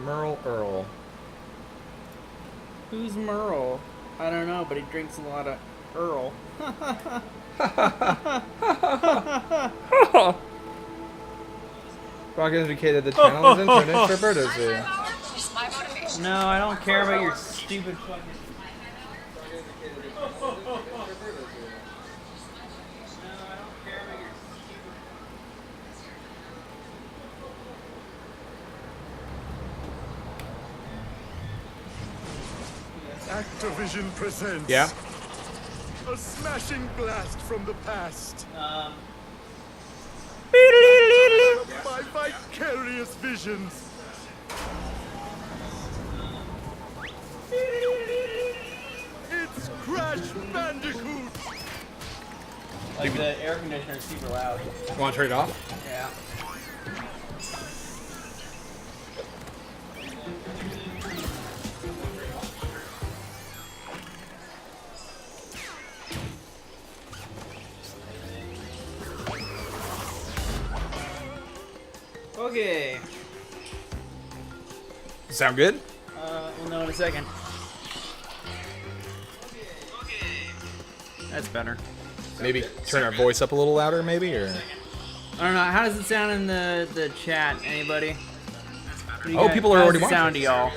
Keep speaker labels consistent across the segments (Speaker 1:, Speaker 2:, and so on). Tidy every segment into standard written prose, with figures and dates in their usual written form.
Speaker 1: Merle Earl.
Speaker 2: Who's Merle? I don't know, but he drinks a lot of Earl.
Speaker 1: Rock indicated the channel is intended for birders.
Speaker 2: No, I don't care about your stupid fucking...
Speaker 3: Activision presents
Speaker 1: Yeah.
Speaker 3: a smashing blast from the past. My vicarious visions. It's Crash Bandicoot.
Speaker 2: Like the air conditioner is super loud.
Speaker 1: Want to turn it off?
Speaker 2: Yeah. Okay.
Speaker 1: Sound good?
Speaker 2: We'll know in a second. Okay. That's better.
Speaker 1: Maybe turn our voice up a little louder, maybe, or.
Speaker 2: I don't know. How does it sound in the chat? Anybody?
Speaker 1: Oh, people are already watching.
Speaker 2: Sound to y'all.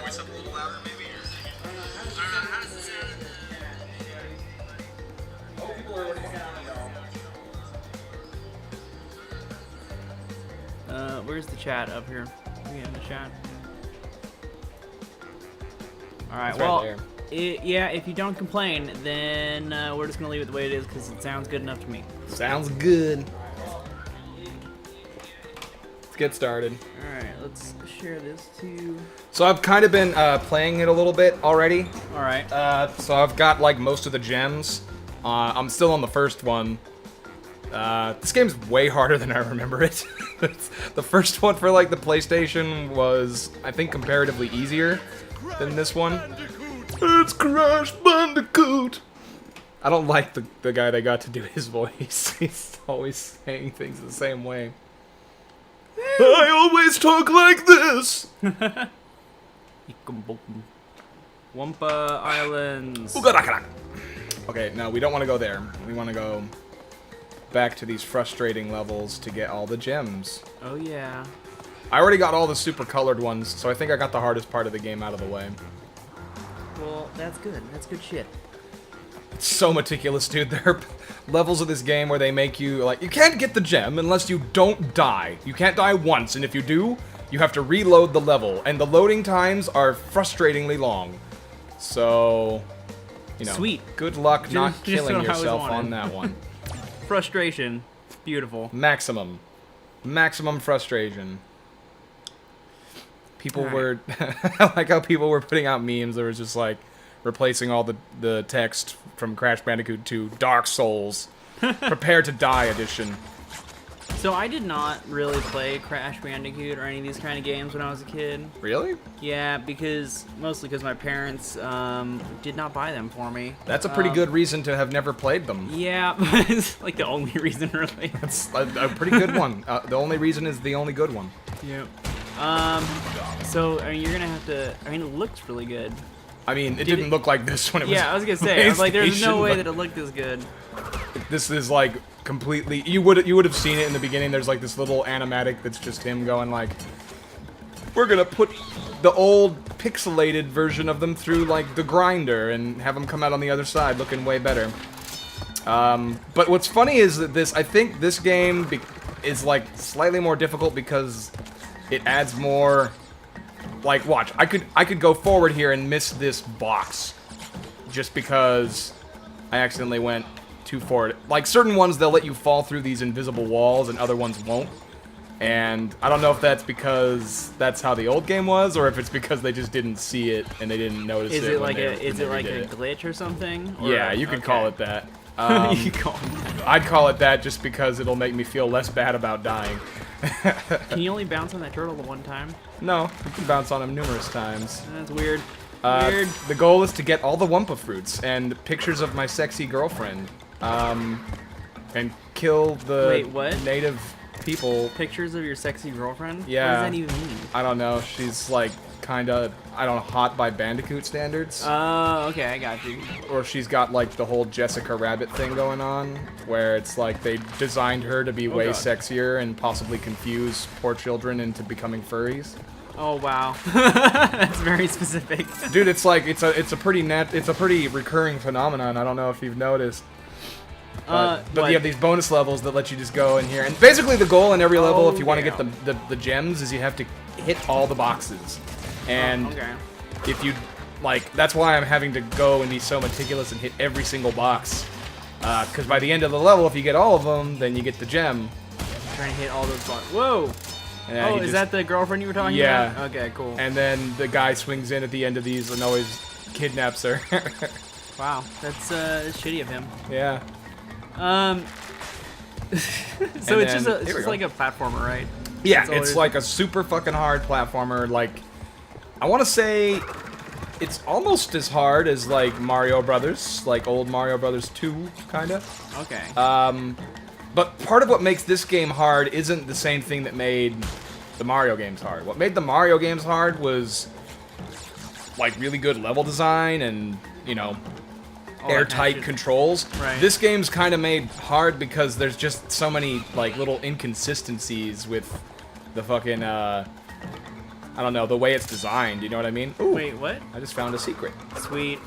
Speaker 2: Where's the chat up here? We in the chat. All right.
Speaker 1: It's
Speaker 2: Well,
Speaker 1: right
Speaker 2: yeah. If you don't complain, then we're just gonna leave it the way it is because it sounds good enough to me.
Speaker 1: Sounds good. Let's get started.
Speaker 2: All right. Let's share this to.
Speaker 1: So I've kind of been playing it a little bit already.
Speaker 2: All right.
Speaker 1: So I've got like most of the gems. I'm still on the first one. This game's way harder than I remember it. The first one for like the PlayStation was, I think, comparatively easier than this one. It's Crash Bandicoot! I don't like the guy they got to do his voice. He's always saying things the same way. I always talk like this!
Speaker 2: Wumpa Islands.
Speaker 1: Okay, no, we don't want to go there. We want to go back to these frustrating levels to get all the gems.
Speaker 2: Oh yeah.
Speaker 1: I already got all the super colored ones, so I think I got the hardest part of the game out of the way.
Speaker 2: Well, that's good. That's good shit.
Speaker 1: It's so meticulous, dude. There are levels of this game where they make you, like, you can't get the gem unless you don't die. You can't die once, and if you do, you have to reload the level, and the loading times are frustratingly long. So, you know,
Speaker 2: Sweet.
Speaker 1: Good luck not
Speaker 2: Just
Speaker 1: killing
Speaker 2: what I was
Speaker 1: yourself
Speaker 2: wanting.
Speaker 1: on that one.
Speaker 2: Frustration. Beautiful.
Speaker 1: Maximum frustration. People were I like how people were putting out memes that were just like replacing all the text from Crash Bandicoot to Dark Souls Prepare to Die edition.
Speaker 2: So I did not really play Crash Bandicoot or any of these kind of games when I was a kid.
Speaker 1: Really?
Speaker 2: Yeah, mostly because my parents did not buy them for me.
Speaker 1: That's a pretty good reason to have never played them.
Speaker 2: Yeah, but it's like the only reason really.
Speaker 1: That's a pretty good one. The only reason is the only good one.
Speaker 2: Yeah. So I mean, you're gonna have to. I mean, it looks really good.
Speaker 1: I mean, it didn't look like this when it was.
Speaker 2: Yeah, I was gonna say. I was like, there's no
Speaker 1: PlayStation,
Speaker 2: way
Speaker 1: but
Speaker 2: that it looked this good.
Speaker 1: This is like completely. You would have seen it in the beginning. There's like this little animatic that's just him going like, "We're gonna put the old pixelated version of them through like the grinder and have them come out on the other side looking way better." But what's funny is that I think this game is like slightly more difficult because it adds more. Like, watch, I could go forward here and miss this box just because I accidentally went too forward. Like, certain ones, they'll let you fall through these invisible walls and other ones won't. And I don't know if that's because that's how the old game was or if it's because they just didn't see it and they didn't notice it.
Speaker 2: Is it like
Speaker 1: a
Speaker 2: a glitch or something? Or
Speaker 1: yeah, you could call it that.
Speaker 2: You could call it that.
Speaker 1: I'd call it that just because it'll make me feel less bad about dying.
Speaker 2: Can you only bounce on that turtle the one time?
Speaker 1: No, you can bounce on him numerous times.
Speaker 2: That's weird.
Speaker 1: The goal is to get all the Wumpa fruits and pictures of my sexy girlfriend, and kill the native people.
Speaker 2: Pictures of your sexy girlfriend?
Speaker 1: Yeah.
Speaker 2: What does that even mean?
Speaker 1: I don't know. She's like kind of, I don't know, hot by Bandicoot standards.
Speaker 2: Oh, okay, I got you.
Speaker 1: Or she's got like the whole Jessica Rabbit thing going on, where it's like they designed her to be way
Speaker 2: God.
Speaker 1: sexier and possibly confuse poor children into becoming furries.
Speaker 2: Oh wow, that's very specific.
Speaker 1: Dude, it's like it's a pretty recurring phenomenon. I don't know if you've noticed. But you have these bonus levels that let you just go in here, and basically the goal in every level, if you want to get the gems, is you have to hit all the boxes. And if you like, that's why I'm having to go and be so meticulous and hit every single box. Because by the end of the level, if you get all of them, then you get the gem.
Speaker 2: Trying to hit all those boxes. Whoa.
Speaker 1: And
Speaker 2: is that the girlfriend you were talking
Speaker 1: yeah.
Speaker 2: about? Okay, cool.
Speaker 1: And then the guy swings in at the end of these and always kidnaps her.
Speaker 2: Wow, that's shitty of him.
Speaker 1: Yeah.
Speaker 2: So it's just like a platformer, right?
Speaker 1: Yeah, it's like a super fucking hard platformer. Like, I want to say it's almost as hard as like Mario Brothers, like old Mario Brothers 2, kind of.
Speaker 2: Okay.
Speaker 1: But part of what makes this game hard isn't the same thing that made the Mario games hard. What made the Mario games hard was like really good level design and, you know, airtight controls.
Speaker 2: Right.
Speaker 1: This game's kind of made hard because there's just so many like little inconsistencies with the fucking I don't know, the way it's designed, you know what I mean? Ooh,
Speaker 2: wait, what?
Speaker 1: I just found a secret.
Speaker 2: Sweet.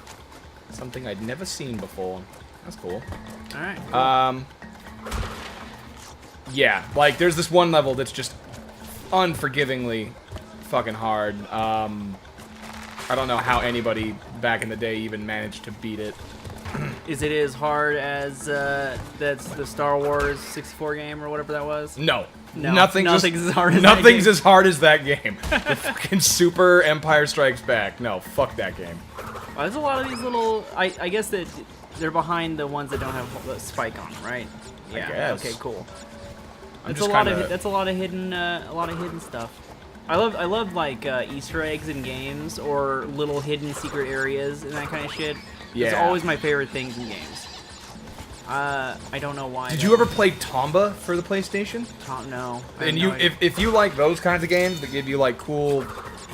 Speaker 1: Something I'd never seen before. That's cool.
Speaker 2: All right. Cool.
Speaker 1: Yeah, like there's this one level that's just unforgivingly fucking hard. I don't know how anybody back in the day even managed to beat it.
Speaker 2: Is it as hard as that's the Star Wars 64 game or whatever that was?
Speaker 1: No.
Speaker 2: No,
Speaker 1: nothing's
Speaker 2: as hard as
Speaker 1: nothing's as hard as that game. The fucking Super Empire Strikes Back. No, fuck that game.
Speaker 2: There's a lot of these little. I guess that they're behind the ones that don't have the spike on them, right? Yeah.
Speaker 1: guess.
Speaker 2: Okay. Cool.
Speaker 1: I'm
Speaker 2: That's
Speaker 1: just
Speaker 2: a lot
Speaker 1: kinda-
Speaker 2: of that's a lot of hidden stuff. I love like Easter eggs in games or little hidden secret areas and that kind of shit. It's
Speaker 1: Yeah.
Speaker 2: always my favorite things in games. I don't know why.
Speaker 1: Did you ever play Tomba for the PlayStation?
Speaker 2: No. I
Speaker 1: And
Speaker 2: have
Speaker 1: you,
Speaker 2: no idea.
Speaker 1: if you like those kinds of games that give you like cool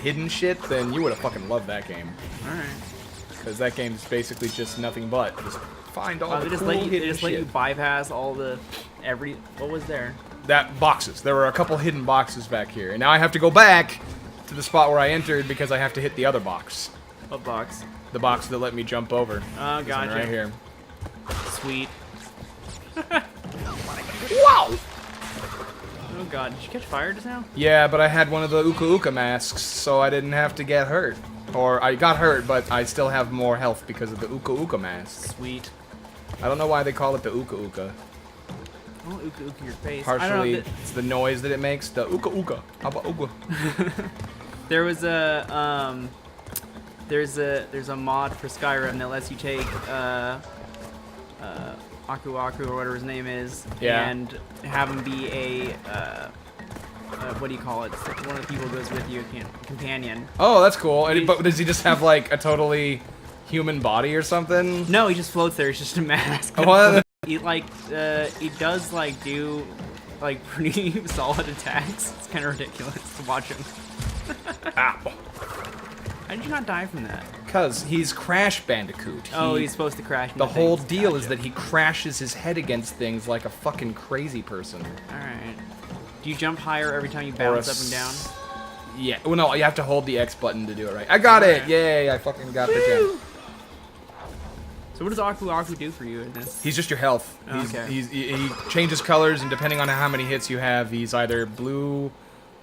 Speaker 1: hidden shit, then you would have fucking loved that game.
Speaker 2: All right.
Speaker 1: Because that game's basically just nothing but just find all the
Speaker 2: They just
Speaker 1: cool
Speaker 2: let you
Speaker 1: hidden
Speaker 2: let you
Speaker 1: shit.
Speaker 2: bypass all the what was there?
Speaker 1: That boxes. There were a couple hidden boxes back here, and now I have to go back to the spot where I entered because I have to hit the other box.
Speaker 2: What box?
Speaker 1: The box that let me jump over.
Speaker 2: Oh,
Speaker 1: This one
Speaker 2: gotcha.
Speaker 1: right here.
Speaker 2: Sweet.
Speaker 1: Wow!
Speaker 2: Oh god, did you catch fire just now?
Speaker 1: Yeah, but I had one of the Uka Uka masks, so I didn't have to get hurt. Or I got hurt, but I still have more health because of the Uka Uka mask.
Speaker 2: Sweet.
Speaker 1: I don't know why they call it the Uka Uka.
Speaker 2: Oh, uka your face.
Speaker 1: Partially,
Speaker 2: I don't know,
Speaker 1: it's the noise that it makes. The Uka Uka. How about Uka?
Speaker 2: there was a there's a mod for Skyrim that lets you take Aku Aku or whatever his name is,
Speaker 1: Yeah.
Speaker 2: and have him be a what do you call it? It's like one of the people who goes with you, companion.
Speaker 1: Oh, that's cool. And, but does he just have like a totally human body or something?
Speaker 2: No, he just floats there. It's just a mask.
Speaker 1: What?
Speaker 2: He he does like do like pretty solid attacks. It's kind of ridiculous to watch him.
Speaker 1: Ow.
Speaker 2: How did you not die from that?
Speaker 1: Because he's Crash Bandicoot.
Speaker 2: Oh, he's supposed to crash into
Speaker 1: The whole
Speaker 2: things.
Speaker 1: deal is
Speaker 2: Gotcha.
Speaker 1: that he crashes his head against things like a fucking crazy person.
Speaker 2: Alright. Do you jump higher every time you bounce up and down?
Speaker 1: Yeah. Well, no, you have to hold the X button to do it right. I got it! Yay, I fucking got the gem.
Speaker 2: So what does Aku Aku do for you in this?
Speaker 1: He's just your health.
Speaker 2: Okay.
Speaker 1: He changes colors, and depending on how many hits you have, he's either blue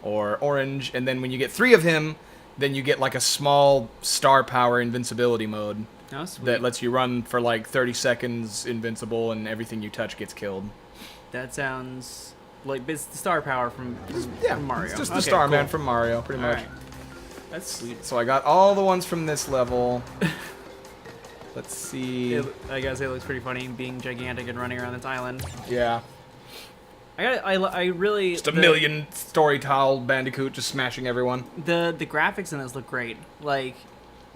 Speaker 1: or orange. And then when you get 3 of him, then you get like a small star power invincibility mode
Speaker 2: Oh, sweet.
Speaker 1: that lets you run for like 30 seconds invincible, and everything you touch gets killed.
Speaker 2: That sounds like it's the star power from Mario.
Speaker 1: It's just the
Speaker 2: Okay,
Speaker 1: Star
Speaker 2: cool.
Speaker 1: Man from Mario, pretty much.
Speaker 2: Alright. That's sweet.
Speaker 1: So I got all the ones from this level. Let's see.
Speaker 2: I gotta say, it looks pretty funny being gigantic and running around this island.
Speaker 1: Yeah.
Speaker 2: I really
Speaker 1: Just a million story-tiled Bandicoot just smashing everyone.
Speaker 2: The graphics in this look great. Like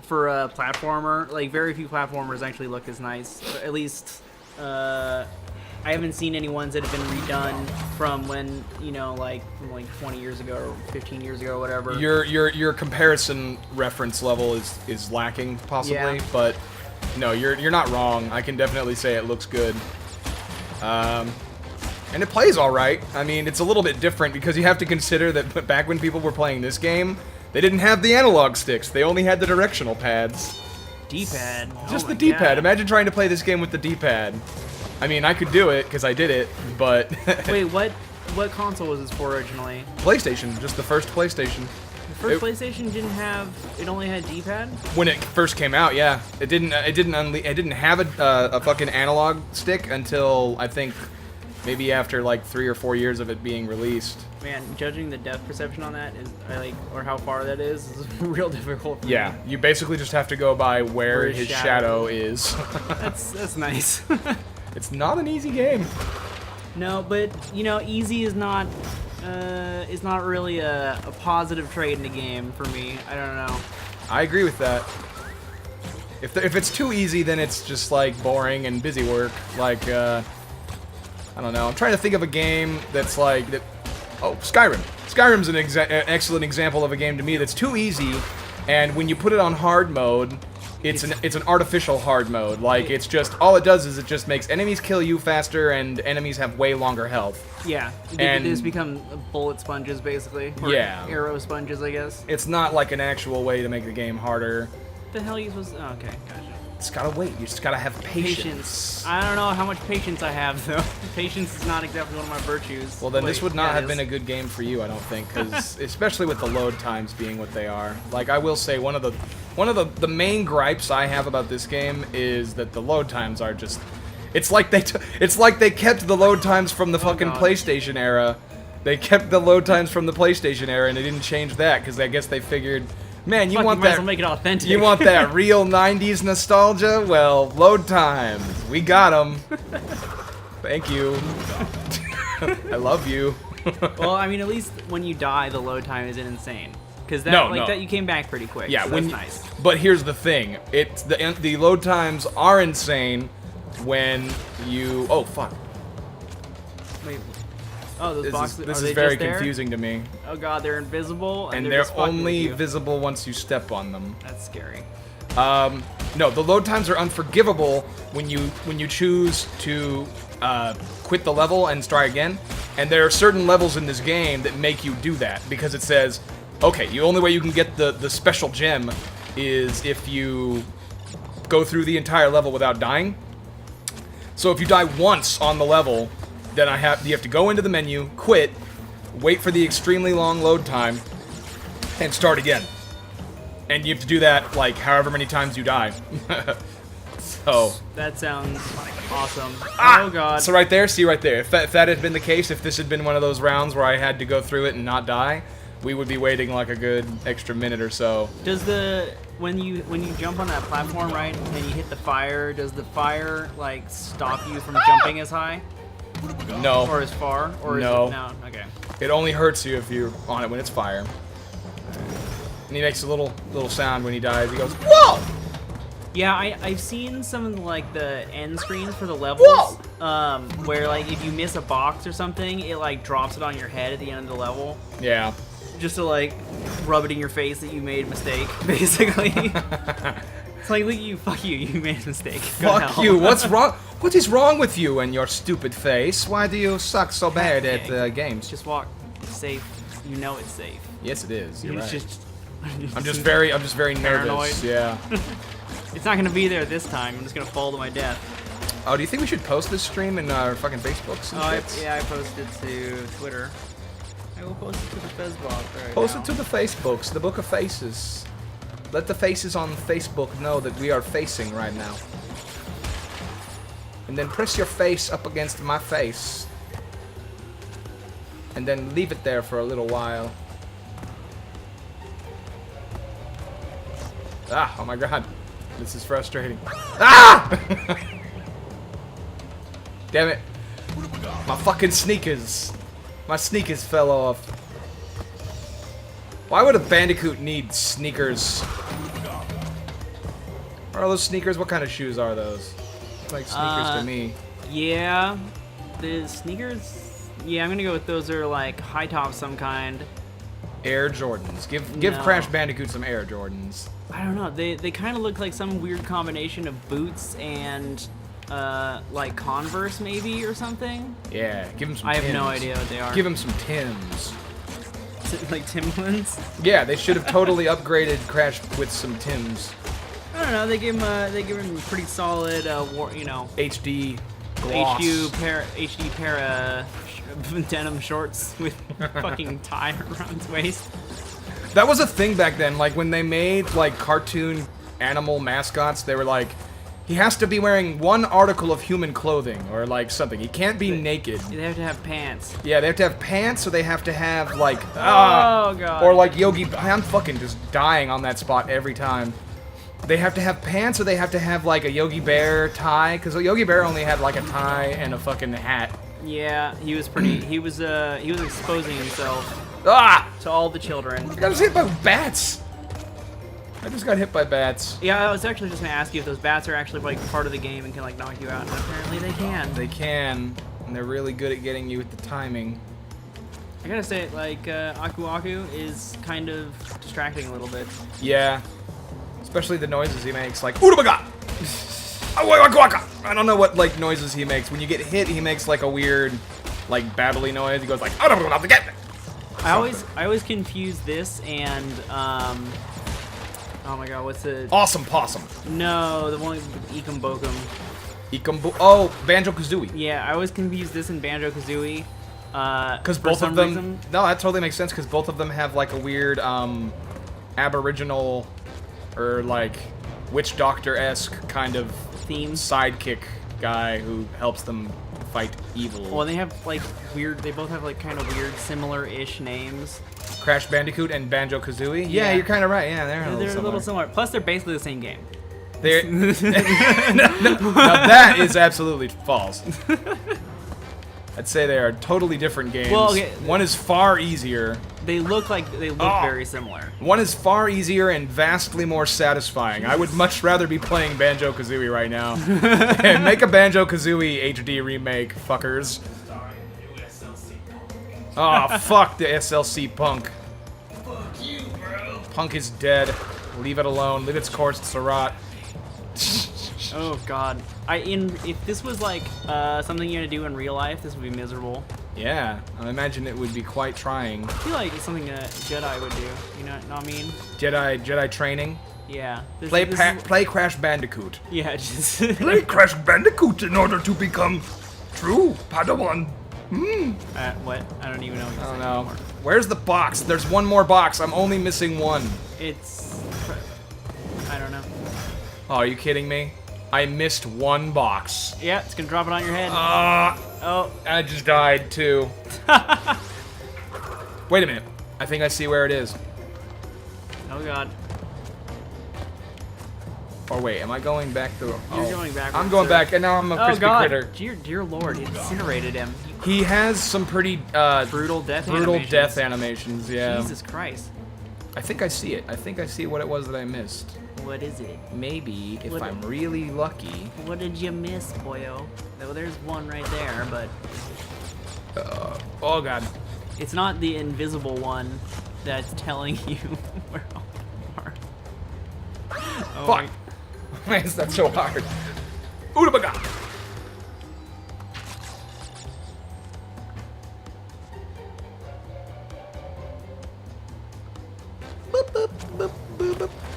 Speaker 2: for a platformer, like very few platformers actually look as nice. At least I haven't seen any ones that have been redone from when, you know, like from like 20 years ago or 15 years ago or whatever.
Speaker 1: Your comparison reference level is lacking possibly,
Speaker 2: Yeah.
Speaker 1: but no, you're not wrong. I can definitely say it looks good. And it plays all right. I mean, it's a little bit different because you have to consider that back when people were playing this game, they didn't have the analog sticks. They only had the directional pads.
Speaker 2: D-pad.
Speaker 1: Just
Speaker 2: Oh
Speaker 1: the
Speaker 2: my
Speaker 1: D-pad.
Speaker 2: God.
Speaker 1: Imagine trying to play this game with the D-pad. I mean, I could do it because I did it, but
Speaker 2: Wait, what console was this for originally?
Speaker 1: PlayStation, just the first PlayStation.
Speaker 2: The first PlayStation didn't have. It only had D-pad.
Speaker 1: When it first came out, yeah, it didn't have a fucking analog stick until I think maybe after like 3 or 4 years of it being released.
Speaker 2: Man, judging the depth perception on that is, or how far that is real difficult. For
Speaker 1: Yeah,
Speaker 2: me.
Speaker 1: you basically just have to go by where his shadow is.
Speaker 2: That's nice.
Speaker 1: It's not an easy game.
Speaker 2: No, but you know, easy is not really a positive trait in the game for me. I don't know.
Speaker 1: I agree with that. If it's too easy, then it's just like boring and busy work. Like I don't know. I'm trying to think of a game that's like that. Oh, Skyrim. Skyrim's an excellent example of a game to me that's too easy, and when you put it on hard mode, it's an artificial hard mode. Like it's just all it does is it just makes enemies kill you faster, and enemies have way longer health.
Speaker 2: Yeah,
Speaker 1: And-
Speaker 2: they just become bullet sponges basically. Or
Speaker 1: Yeah.
Speaker 2: arrow sponges, I guess.
Speaker 1: It's not like an actual way to make the game harder.
Speaker 2: What the hell are you supposed to? Oh, okay, gotcha.
Speaker 1: Just gotta wait. You just gotta have patience.
Speaker 2: I don't know how much patience I have though. Patience is not exactly one of my virtues.
Speaker 1: Well, then this
Speaker 2: Wait,
Speaker 1: would not
Speaker 2: yeah, it
Speaker 1: have
Speaker 2: is.
Speaker 1: been a good game for you, I don't think, because especially with the load times being what they are. Like I will say, one of the main gripes I have about this game is that the load times are just. It's like they kept the load times from the fucking
Speaker 2: God.
Speaker 1: PlayStation era. They kept the load times from the PlayStation era, and they didn't change that because I guess they figured, man, you
Speaker 2: Fuck,
Speaker 1: want
Speaker 2: might as
Speaker 1: that.
Speaker 2: well make it authentic.
Speaker 1: You want that real 90s nostalgia? Well, load times. We got them. Thank you. I love you.
Speaker 2: Well, I mean, at least when you die, the load time isn't insane. Because that,
Speaker 1: No,
Speaker 2: like
Speaker 1: no.
Speaker 2: that, you came back pretty quick.
Speaker 1: Yeah,
Speaker 2: so
Speaker 1: when
Speaker 2: that's nice.
Speaker 1: But here's the thing. It's the load times are insane when you. Oh fuck.
Speaker 2: Wait. Oh, those boxes.
Speaker 1: This
Speaker 2: are
Speaker 1: is
Speaker 2: they
Speaker 1: very
Speaker 2: just there?
Speaker 1: confusing to me.
Speaker 2: Oh god, they're invisible,
Speaker 1: And
Speaker 2: they're
Speaker 1: they're
Speaker 2: just fucking with
Speaker 1: only
Speaker 2: you.
Speaker 1: visible once you step on them.
Speaker 2: That's scary.
Speaker 1: No, the load times are unforgivable when you choose to quit the level and start again. And there are certain levels in this game that make you do that because it says, okay, the only way you can get the special gem is if you go through the entire level without dying. So if you die once on the level, then you have to go into the menu, quit, wait for the extremely long load time, and start again. And you have to do that like however many times you die. So
Speaker 2: That sounds awesome.
Speaker 1: Ah!
Speaker 2: Oh god.
Speaker 1: So right there, see right there. If that had been the case, if this had been one of those rounds where I had to go through it and not die, we would be waiting like a good extra minute or so.
Speaker 2: Does when you jump on that platform, right, and you hit the fire, does the fire like stop you from jumping as high or
Speaker 1: No,
Speaker 2: as far, or
Speaker 1: No.
Speaker 2: is it no? Okay.
Speaker 1: it only hurts you if you're on it when it's fire. And he makes a little sound when he dies. He goes, "Whoa!"
Speaker 2: Yeah, I've seen some of like the end screens for the levels, where like if you miss a box or something, it like drops it on your head at the end of the level,
Speaker 1: Yeah.
Speaker 2: just to like rub it in your face that you made a mistake, basically. It's like, look at you, fuck you, you made a mistake. Go to
Speaker 1: Fuck
Speaker 2: hell.
Speaker 1: you. What's wrong? What is wrong with you and your stupid face? Why do you suck so bad at games?
Speaker 2: Just walk safe. You know it's safe.
Speaker 1: Yes, it is. You're
Speaker 2: It's
Speaker 1: right.
Speaker 2: just.
Speaker 1: I'm just very
Speaker 2: Paranoid.
Speaker 1: nervous. Yeah.
Speaker 2: It's not gonna be there this time. I'm just gonna fall to my death.
Speaker 1: Oh, do you think we should post this stream in our fucking Facebooks and
Speaker 2: Oh,
Speaker 1: shit?
Speaker 2: yeah, I posted to Twitter. I will post it to the Facebook right
Speaker 1: Post
Speaker 2: now.
Speaker 1: it to the Facebooks, the Book of Faces. Let the faces on Facebook know that we are facing right now. And then press your face up against my face. And then leave it there for a little while. Ah, oh my god. This is frustrating. Ah! Damn it. My fucking sneakers. My sneakers fell off. Why would a Bandicoot need sneakers? Are those sneakers? What kind of shoes are those? Like sneakers to me.
Speaker 2: Yeah, The sneakers, yeah, I'm gonna go with those are like high tops some kind.
Speaker 1: Air Jordans. Give
Speaker 2: No.
Speaker 1: Crash Bandicoot some Air Jordans.
Speaker 2: I don't know. They kind of look like some weird combination of boots and like Converse maybe or something.
Speaker 1: Yeah, give him some
Speaker 2: I
Speaker 1: Tims.
Speaker 2: have no idea what they are.
Speaker 1: Give him some Tims.
Speaker 2: Like Timberlands.
Speaker 1: Yeah, they should have totally upgraded Crash with some Tims.
Speaker 2: I don't know. They give him pretty solid, you know,
Speaker 1: HD gloss.
Speaker 2: HD para denim shorts with fucking tie around his waist.
Speaker 1: That was a thing back then. Like when they made like cartoon animal mascots, they were like, he has to be wearing one article of human clothing or like something. He can't be naked.
Speaker 2: They have to have pants.
Speaker 1: Yeah, they have to have pants, or they have to have like
Speaker 2: Oh god.
Speaker 1: or like Yogi. I'm fucking just dying on that spot every time. They have to have pants, or they have to have like a Yogi Bear tie, because Yogi Bear only had like a tie and a fucking hat.
Speaker 2: Yeah, he was pretty. He was exposing himself
Speaker 1: Ah!
Speaker 2: to all the children.
Speaker 1: I got hit by bats. I just got hit by bats.
Speaker 2: Yeah, I was actually just gonna ask you if those bats are actually like part of the game and can like knock you out, and apparently they can.
Speaker 1: They can, and they're really good at getting you with the timing.
Speaker 2: I gotta say, like, Aku Aku is kind of distracting a little bit.
Speaker 1: Yeah, especially the noises he makes, like Urabaga! I don't know what like noises he makes. When you get hit, he makes like a weird, like battly noise. He goes like,
Speaker 2: I always confuse this and oh my god, what's the
Speaker 1: Awesome Possum.
Speaker 2: no the one with Ikum Bokum.
Speaker 1: Oh, Banjo-Kazooie.
Speaker 2: Yeah, I always confuse this and Banjo Kazooie.
Speaker 1: Because
Speaker 2: For
Speaker 1: both
Speaker 2: some
Speaker 1: of them.
Speaker 2: reason.
Speaker 1: No, that totally makes sense. Because both of them have like a weird Aboriginal or like witch doctor-esque kind of
Speaker 2: Theme.
Speaker 1: sidekick guy who helps them fight evil.
Speaker 2: Well, they have like weird. They both have like kind of weird, similar-ish names.
Speaker 1: Crash Bandicoot and Banjo-Kazooie? Yeah,
Speaker 2: Yeah.
Speaker 1: you're kind of right. Yeah, they're
Speaker 2: They're a little similar. Plus, they're basically the same game.
Speaker 1: They're now that is absolutely false. I'd say they are totally different games.
Speaker 2: Well, okay.
Speaker 1: One is far easier.
Speaker 2: They look very similar.
Speaker 1: One is far easier and vastly more satisfying. I would much rather be playing Banjo-Kazooie right now. And make a Banjo-Kazooie HD remake, fuckers. Oh, fuck the SLC punk.
Speaker 3: Fuck you, bro.
Speaker 1: Punk is dead. Leave it alone. Leave its course to rot.
Speaker 2: Oh god. If this was like something you're gonna do in real life, this would be miserable.
Speaker 1: Yeah, I imagine it would be quite trying.
Speaker 2: I feel like it's something a Jedi would do. You know what I mean?
Speaker 1: Jedi training.
Speaker 2: Yeah.
Speaker 1: Play Crash Bandicoot.
Speaker 2: Yeah, just
Speaker 3: Play Crash Bandicoot in order to become true Padawan.
Speaker 2: what? I don't even know what you're
Speaker 1: I don't
Speaker 2: saying
Speaker 1: know.
Speaker 2: anymore.
Speaker 1: Where's the box? There's one more box. I'm only missing one.
Speaker 2: It's I don't know.
Speaker 1: Oh, are you kidding me? I missed one box.
Speaker 2: Yeah, it's gonna drop it on your head.
Speaker 1: Oh, I just died too. Wait a minute. I think I see where it is.
Speaker 2: Oh god.
Speaker 1: Or wait, am I going back through?
Speaker 2: You're going backwards,
Speaker 1: I'm going
Speaker 2: sir.
Speaker 1: back, and now I'm a
Speaker 2: Oh
Speaker 1: crispy
Speaker 2: god.
Speaker 1: critter.
Speaker 2: Dear lord, he incinerated him.
Speaker 1: He has some pretty
Speaker 2: Brutal death
Speaker 1: animations. Yeah.
Speaker 2: Jesus Christ.
Speaker 1: I think I see it. I think I see what it was that I missed.
Speaker 2: What is it?
Speaker 1: Maybe if
Speaker 2: What-
Speaker 1: I'm really lucky.
Speaker 2: What did you miss, boyo? Oh, there's one right there, but
Speaker 1: Oh god.
Speaker 2: it's not the invisible one that's telling you where all are. Oh
Speaker 1: Fuck.
Speaker 2: my-
Speaker 1: Why is that so hard? Urabaga!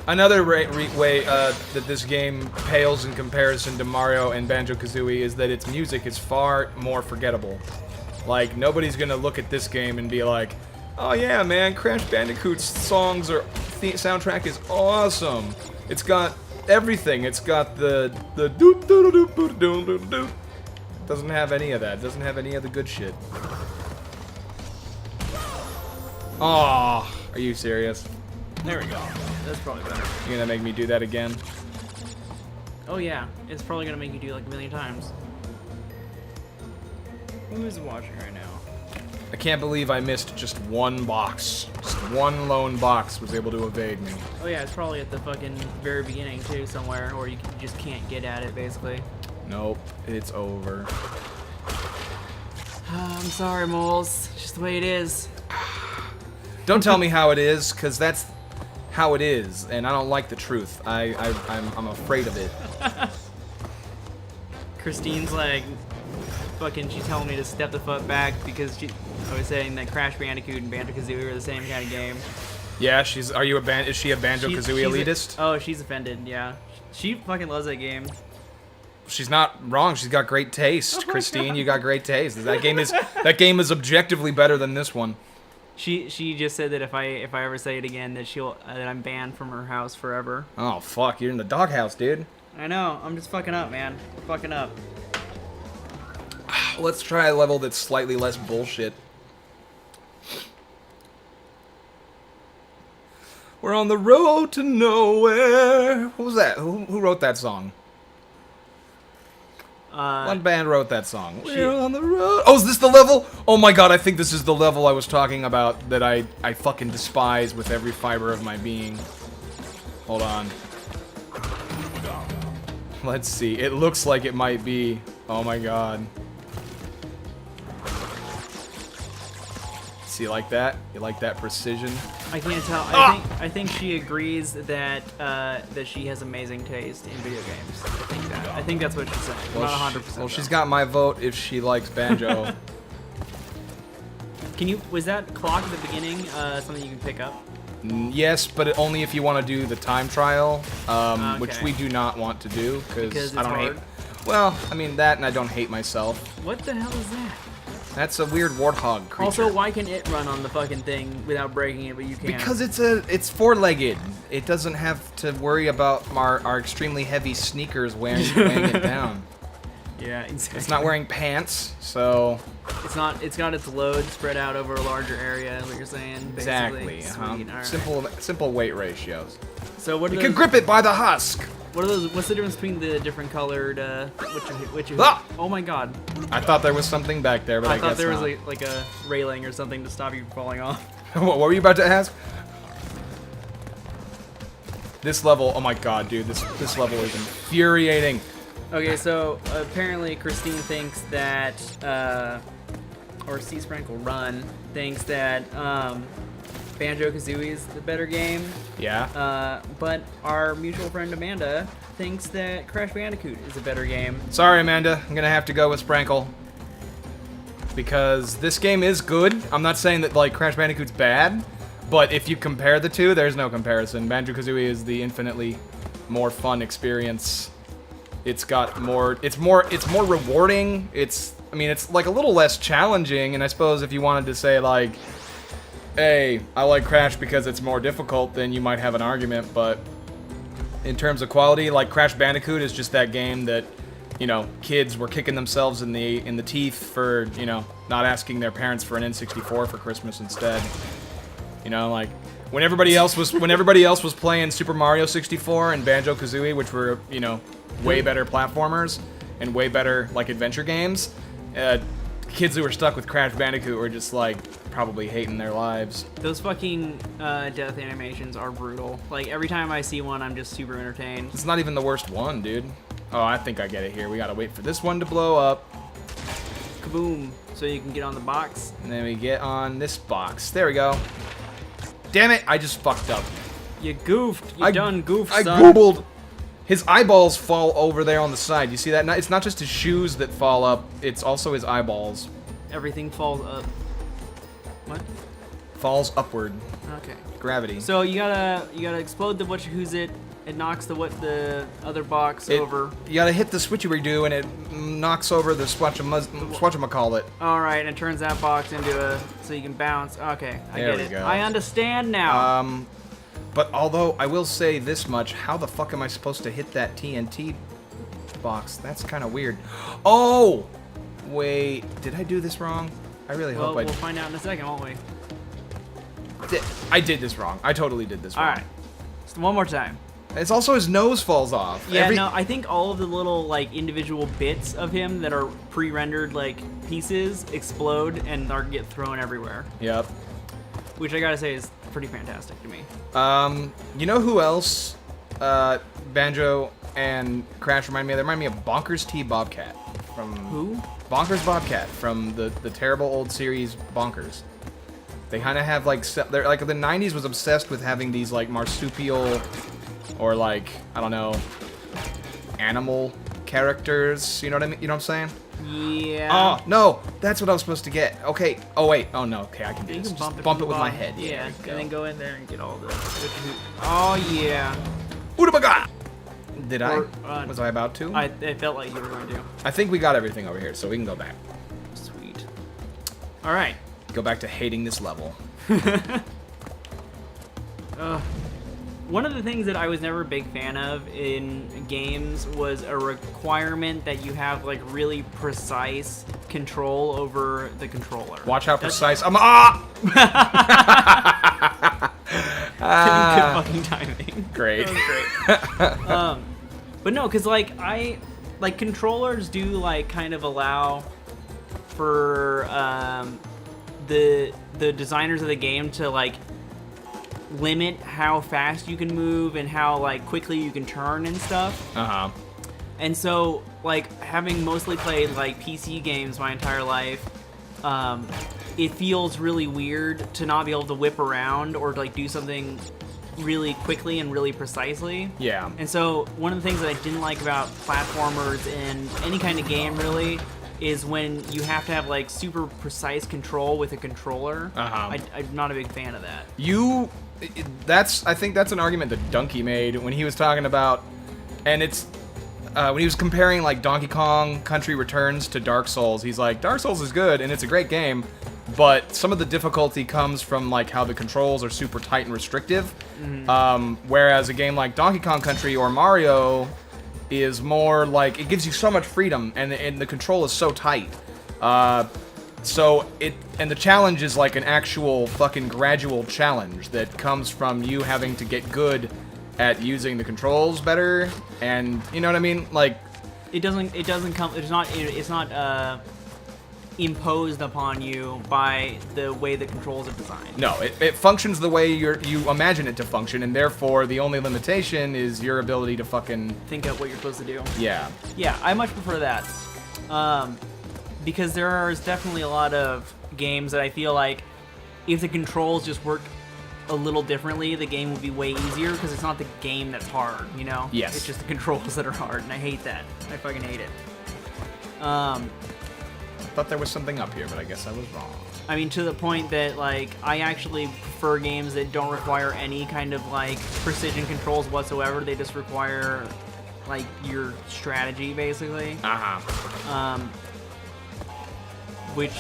Speaker 1: Another way that this game pales in comparison to Mario and Banjo-Kazooie is that its music is far more forgettable. Like, nobody's gonna look at this game and be like, oh yeah, man, Crash Bandicoot's songs or soundtrack is awesome. It's got everything. It's got the doo doo doo doo doo doo doo. Doesn't have any of that. Doesn't have any of the good shit. Aw, are you serious?
Speaker 2: There we go. That's probably better.
Speaker 1: You're gonna make me do that again?
Speaker 2: Oh yeah, it's probably gonna make you do it like a million times. Who is watching right now?
Speaker 1: I can't believe I missed just one box. Just one lone box was able to evade me.
Speaker 2: Oh yeah, it's probably at the fucking very beginning too, somewhere, or you just can't get at it basically.
Speaker 1: Nope, it's over.
Speaker 2: I'm sorry, moles. It's just the way it is.
Speaker 1: Don't tell me how it is, because that's how it is, and I don't like the truth. I'm afraid of it.
Speaker 2: Christine's like, fucking, she's telling me to step the fuck back because I was saying that Crash Bandicoot and Banjo-Kazooie are the same kind of game.
Speaker 1: Yeah, is she a Banjo-Kazooie elitist?
Speaker 2: Oh, she's offended, yeah. She fucking loves that game.
Speaker 1: She's not wrong. She's got great taste,
Speaker 2: Oh
Speaker 1: Christine. You got great taste. That game is objectively better than this one.
Speaker 2: She just said that if I ever say it again, that that I'm banned from her house forever.
Speaker 1: Oh fuck, you're in the doghouse, dude.
Speaker 2: I know. I'm just fucking up, man. Fucking up.
Speaker 1: Let's try a level that's slightly less bullshit. We're on the road to nowhere. What was that? Who wrote that song? What band wrote that song? We're on the road. Oh, is this the level? Oh my god, I think this is the level I was talking about that I fucking despise with every fiber of my being. Hold on. Let's see. It looks like it might be. Oh my god. See, you like that? You like that precision?
Speaker 2: I can't tell. I think she agrees that that she has amazing taste in video games. I think that's what she's saying.
Speaker 1: Well,
Speaker 2: Not 100%.
Speaker 1: well, she's got my vote if she likes banjo.
Speaker 2: Was that clock at the beginning something you can pick up?
Speaker 1: Yes, but only if you want to do the time trial,
Speaker 2: Okay.
Speaker 1: which we do not want to do
Speaker 2: Because
Speaker 1: I
Speaker 2: it's
Speaker 1: don't
Speaker 2: hard?
Speaker 1: hate. Well, I mean that, and I don't hate myself.
Speaker 2: What the hell is that?
Speaker 1: That's a weird warthog creature.
Speaker 2: Also, why can it run on the fucking thing without breaking it, but you can't?
Speaker 1: Because it's four-legged. It doesn't have to worry about our extremely heavy sneakers weighing it down.
Speaker 2: Yeah, exactly.
Speaker 1: It's not wearing pants, so
Speaker 2: It's got its load spread out over a larger area, is what you're saying. Basically.
Speaker 1: exactly.
Speaker 2: Sweet. All right.
Speaker 1: Simple weight ratios.
Speaker 2: So what are
Speaker 1: You
Speaker 2: those?
Speaker 1: can grip it by the husk.
Speaker 2: What are those? What's the difference between the different colored? Which
Speaker 1: Ah!
Speaker 2: Oh my god!
Speaker 1: I thought there was something back there, but I
Speaker 2: I thought
Speaker 1: guess
Speaker 2: there was
Speaker 1: not.
Speaker 2: like a railing or something to stop you from falling off.
Speaker 1: What were you about to ask? This level, oh my god, dude, this level is infuriating.
Speaker 2: Okay, so apparently Christine thinks that, or C Sprinkle Run thinks that Banjo-Kazooie is the better game.
Speaker 1: Yeah.
Speaker 2: But our mutual friend Amanda thinks that Crash Bandicoot is a better game.
Speaker 1: Sorry, Amanda, I'm gonna have to go with Sprinkle. Because this game is good. I'm not saying that, like, Crash Bandicoot's bad, but if you compare the two, there's no comparison. Banjo-Kazooie is the infinitely more fun experience. It's got more, it's more rewarding. I mean, it's like a little less challenging, and I suppose if you wanted to say, like, hey, I like Crash because it's more difficult, then you might have an argument, but in terms of quality, like, Crash Bandicoot is just that game that, you know, kids were kicking themselves in the teeth for, you know, not asking their parents for an N64 for Christmas instead. You know, like, when everybody else was playing Super Mario 64 and Banjo-Kazooie, which were, you know, way better platformers and way better, like, adventure games, kids who were stuck with Crash Bandicoot were just, like, probably hating their lives.
Speaker 2: Those fucking death animations are brutal. Like, every time I see one, I'm just super entertained.
Speaker 1: It's not even the worst one, dude. Oh, I think I get it here. We gotta wait for this one to blow up.
Speaker 2: Kaboom! So you can get on the box.
Speaker 1: And then we get on this box. There we go. Damn it, I just fucked up.
Speaker 2: You goofed. You done goofed,
Speaker 1: I
Speaker 2: son.
Speaker 1: googled. His eyeballs fall over there on the side. You see that? It's not just his shoes that fall up. It's also his eyeballs.
Speaker 2: Everything falls up. What?
Speaker 1: Falls upward.
Speaker 2: Okay.
Speaker 1: Gravity.
Speaker 2: So you gotta explode the what's-who's-it. It knocks the other box over.
Speaker 1: You gotta hit the switcheroo and it knocks over the swatchamacallit.
Speaker 2: All right, and it turns that box into so you can bounce. Okay, I
Speaker 1: There
Speaker 2: get
Speaker 1: we
Speaker 2: it.
Speaker 1: go.
Speaker 2: I understand now.
Speaker 1: But although I will say this much, how the fuck am I supposed to hit that TNT box? That's kind of weird. Oh! Wait, did I do this wrong? I really
Speaker 2: Well,
Speaker 1: hope I
Speaker 2: we'll find out in a second, won't we?
Speaker 1: did. I did this wrong. I totally did this wrong.
Speaker 2: All right. Just one more time.
Speaker 1: It's also his nose falls off.
Speaker 2: Yeah, no, I think all of the little, like, individual bits of him that are pre-rendered, like, pieces explode and get thrown everywhere.
Speaker 1: Yep.
Speaker 2: Which I gotta say is pretty fantastic to me.
Speaker 1: You know who else Banjo and Crash remind me of? They remind me of Bonkers T. Bobcat. from
Speaker 2: Who?
Speaker 1: Bonkers Bobcat from the terrible old series Bonkers. They kind of have like they're like the 90s was obsessed with having these like marsupial or like I don't know animal characters. You know what I mean? You know what I'm saying?
Speaker 2: Yeah.
Speaker 1: Oh no, that's what I was supposed to get. Okay. Oh wait. Oh no. Okay, I can do
Speaker 2: You
Speaker 1: this.
Speaker 2: can
Speaker 1: Just
Speaker 2: bump
Speaker 1: bump
Speaker 2: it
Speaker 1: it with
Speaker 2: from
Speaker 1: my
Speaker 2: the
Speaker 1: head.
Speaker 2: bottom. Yeah,
Speaker 1: there
Speaker 2: and then
Speaker 1: you go.
Speaker 2: go in there and get all the. Oh yeah.
Speaker 1: Utabaga! Did I?
Speaker 2: Or,
Speaker 1: Was I about to?
Speaker 2: I felt like you were going to.
Speaker 1: I think we got everything over here, so we can go back.
Speaker 2: Sweet. All right.
Speaker 1: Go back to hating this level.
Speaker 2: One of the things that I was never a big fan of in games was a requirement that you have like really precise control over the controller.
Speaker 1: Watch how
Speaker 2: That's-
Speaker 1: precise. I'm
Speaker 2: Good fucking timing.
Speaker 1: Great.
Speaker 2: That was great. But no, because like controllers do like kind of allow for the designers of the game to like limit how fast you can move and how like quickly you can turn and stuff.
Speaker 1: Uh-huh.
Speaker 2: And so like having mostly played like PC games my entire life, it feels really weird to not be able to whip around or to, like do something really quickly and really precisely.
Speaker 1: Yeah.
Speaker 2: And so one of the things that I didn't like about platformers in any kind of game really is when you have to have like super precise control with a controller.
Speaker 1: Uh-huh.
Speaker 2: I'm not a big fan of that.
Speaker 1: I think that's an argument that Donkey made when he was talking about, and it's when he was comparing like Donkey Kong Country Returns to Dark Souls. He's like, Dark Souls is good and it's a great game, but some of the difficulty comes from like how the controls are super tight and restrictive. Whereas a game like Donkey Kong Country or Mario is more like it gives you so much freedom and the control is so tight. So the challenge is like an actual fucking gradual challenge that comes from you having to get good at using the controls better, and you know what I mean? Like
Speaker 2: It's not imposed upon you by the way the controls are designed.
Speaker 1: no, it functions the way you imagine it to function, and therefore the only limitation is your ability to fucking
Speaker 2: Think out what you're supposed to do.
Speaker 1: yeah.
Speaker 2: Yeah, I much prefer that. Because there's definitely a lot of games that I feel like if the controls just worked a little differently, the game would be way easier because it's not the game that's hard, you know?
Speaker 1: Yes.
Speaker 2: It's just the controls that are hard, and I hate that. I fucking hate it.
Speaker 1: I thought there was something up here, but I guess I was wrong.
Speaker 2: I mean, to the point that, like, I actually prefer games that don't require any kind of, like, precision controls whatsoever. They just require, like, your strategy, basically.
Speaker 1: Uh-huh.
Speaker 2: Which...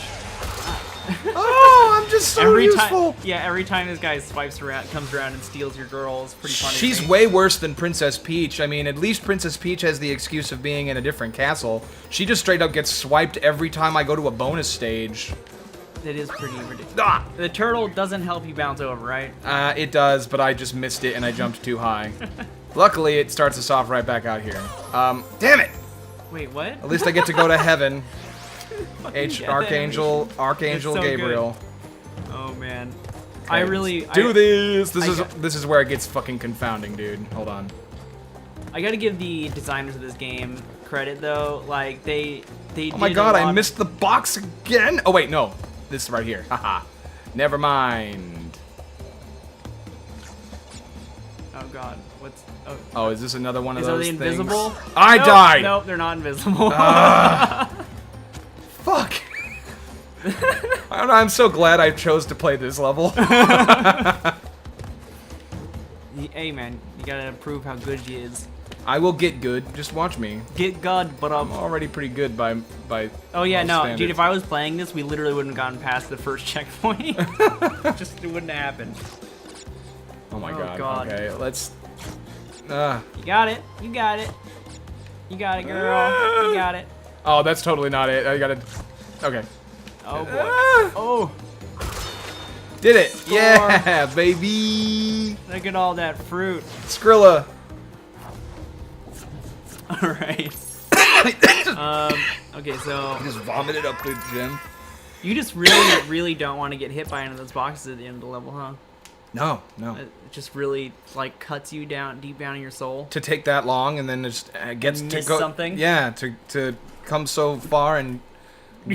Speaker 1: Oh, I'm just so useful.
Speaker 2: Every time this guy comes around and steals your girl, it's pretty funny.
Speaker 1: She's
Speaker 2: to me.
Speaker 1: way worse than Princess Peach. I mean, at least Princess Peach has the excuse of being in a different castle. She just straight up gets swiped every time I go to a bonus stage.
Speaker 2: It is pretty ridiculous.
Speaker 1: Ah!
Speaker 2: The turtle doesn't help you bounce over, right?
Speaker 1: It does, but I just missed it and I jumped too high. Luckily, it starts us off right back out here. Damn it!
Speaker 2: Wait, what?
Speaker 1: At least I get to go to heaven.
Speaker 2: Yeah,
Speaker 1: Archangel
Speaker 2: It's so
Speaker 1: Gabriel.
Speaker 2: good. Oh man,
Speaker 1: Okay, let's do this. This is where it gets fucking confounding, dude. Hold on.
Speaker 2: I gotta give the designers of this game credit though. Like they
Speaker 1: Oh my god, I missed the box again. Oh wait, no, this is right here. Haha. Never mind.
Speaker 2: Oh god, what's?
Speaker 1: Oh, is this another one of
Speaker 2: Are
Speaker 1: those
Speaker 2: they invisible?
Speaker 1: things? I died.
Speaker 2: Nope, they're not invisible.
Speaker 1: Fuck. I don't know, I'm so glad I chose to play this level.
Speaker 2: Hey man, you gotta prove how good you is.
Speaker 1: I will get good. Just watch me.
Speaker 2: Get good, but
Speaker 1: I'm already pretty good by.
Speaker 2: Oh yeah,
Speaker 1: most
Speaker 2: no,
Speaker 1: standards.
Speaker 2: dude. If I was playing this, we literally wouldn't have gotten past the first checkpoint. Just it wouldn't have happened.
Speaker 1: Oh my
Speaker 2: Oh,
Speaker 1: god.
Speaker 2: God.
Speaker 1: Okay, let's.
Speaker 2: You got it. You got it. You got it, girl. You got it.
Speaker 1: Oh, that's totally not it. I gotta. Okay.
Speaker 2: Oh boy. Oh,
Speaker 1: Did it! Yeah, baby.
Speaker 2: look at all that fruit.
Speaker 1: Skrilla.
Speaker 2: All right. Okay, so
Speaker 1: Just vomited up the gym.
Speaker 2: you just really, really don't want to get hit by any of those boxes at the end of the level, huh?
Speaker 1: No, no.
Speaker 2: It just really like cuts you down deep down in your soul.
Speaker 1: To take that long and then just gets
Speaker 2: And
Speaker 1: to
Speaker 2: miss
Speaker 1: go.
Speaker 2: something?
Speaker 1: Yeah, to come so far and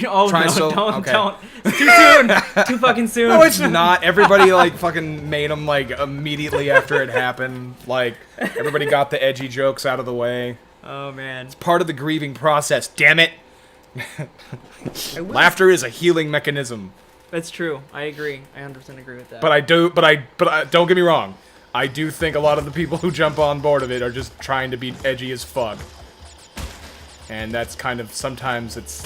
Speaker 2: Oh
Speaker 1: try
Speaker 2: no!
Speaker 1: so?
Speaker 2: Don't,
Speaker 1: Okay.
Speaker 2: don't! It's too soon. Too fucking soon.
Speaker 1: No, it's not. Everybody like fucking made them like immediately after it happened. Like everybody got the edgy jokes out of the way.
Speaker 2: Oh man.
Speaker 1: Part of the grieving process. Damn it. Laughter is a healing mechanism.
Speaker 2: That's true. I agree. I 100% agree with that.
Speaker 1: But I don't get me wrong. I do think a lot of the people who jump on board of it are just trying to be edgy as fuck. And that's kind of sometimes it's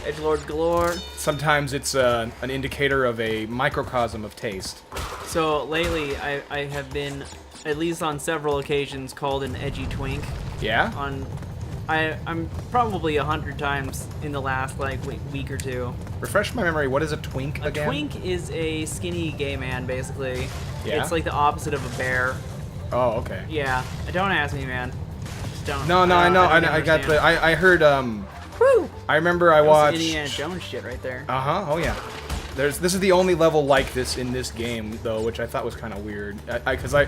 Speaker 2: Edgelord galore.
Speaker 1: sometimes it's an indicator of a microcosm of taste.
Speaker 2: So lately, I have been, at least on several occasions, called an edgy twink.
Speaker 1: Yeah?
Speaker 2: I'm probably 100 times in the last like week or two.
Speaker 1: Refresh my memory. What is a twink
Speaker 2: A
Speaker 1: again?
Speaker 2: twink is a skinny gay man, basically.
Speaker 1: Yeah?
Speaker 2: It's like the opposite of a bear.
Speaker 1: Oh, okay.
Speaker 2: Yeah. Don't ask me, man. Just don't.
Speaker 1: No, I know.
Speaker 2: don't
Speaker 1: I got the.
Speaker 2: understand.
Speaker 1: I heard.
Speaker 2: Woo!
Speaker 1: I remember I
Speaker 2: That was
Speaker 1: watched.
Speaker 2: Indiana Jones shit right there.
Speaker 1: Oh yeah. This is the only level like this in this game though, which I thought was kind of weird. Because I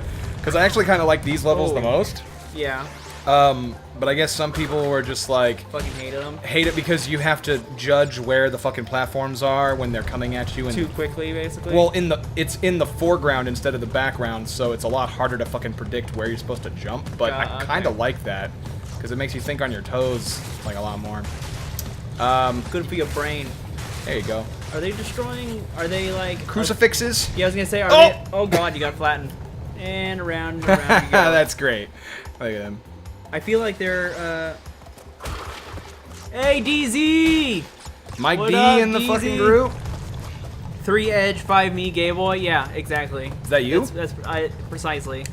Speaker 1: actually kind of like these levels the
Speaker 2: Oh.
Speaker 1: most.
Speaker 2: Yeah.
Speaker 1: But I guess some people were just like
Speaker 2: Fucking hated them.
Speaker 1: hate it because you have to judge where the fucking platforms are when they're coming at you and
Speaker 2: Too quickly, basically.
Speaker 1: well it's in the foreground instead of the background, so it's a lot harder to fucking predict where you're supposed to jump. But I
Speaker 2: Okay.
Speaker 1: kind of like that because it makes you think on your toes like a lot more.
Speaker 2: Good for your brain.
Speaker 1: There you go.
Speaker 2: Are they destroying? Are they like
Speaker 1: Crucifixes.
Speaker 2: Yeah, I was gonna say. Are
Speaker 1: Oh!
Speaker 2: they? Oh god, you got flattened. And around and around you go.
Speaker 1: That's great. Look at them.
Speaker 2: I feel like they're. Hey DZ!
Speaker 1: Mike
Speaker 2: What
Speaker 1: D
Speaker 2: up,
Speaker 1: in the
Speaker 2: DZ?
Speaker 1: fucking group.
Speaker 2: 3 Edge, 5 me, gay boy. Yeah, exactly.
Speaker 1: Is that you?
Speaker 2: That's precisely.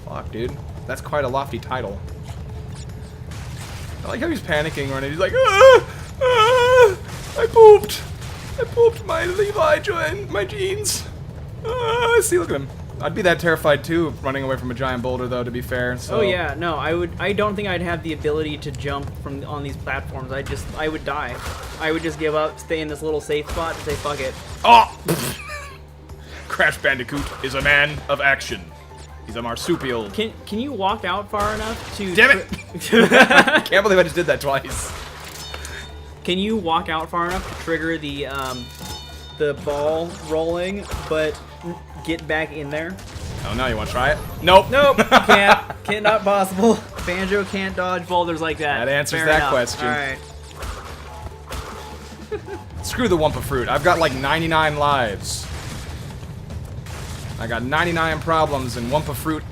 Speaker 1: Fuck, dude. That's quite a lofty title. I like how he's panicking when he's like, I pooped. I pooped my Levi joint, my jeans. See, look at him. I'd be that terrified too, running away from a giant boulder, though. To be fair. So.
Speaker 2: Oh yeah, no, I don't think I'd have the ability to jump on these platforms. I would die. I would just give up, stay in this little safe spot, and say fuck it.
Speaker 1: Oh! Crash Bandicoot is a man of action. He's a marsupial.
Speaker 2: Can you walk out far enough to?
Speaker 1: Damn it! Can't believe I just did that twice.
Speaker 2: Can you walk out far enough to trigger the ball rolling, but get back in there?
Speaker 1: Oh no, you want to try it? Nope.
Speaker 2: Nope, can't not possible. Banjo can't dodge boulders like that.
Speaker 1: That answers
Speaker 2: Fair
Speaker 1: that
Speaker 2: enough.
Speaker 1: question.
Speaker 2: All right.
Speaker 1: Screw the Wumpa Fruit. I've got like 99 lives. I got 99 problems, and Wumpa Fruit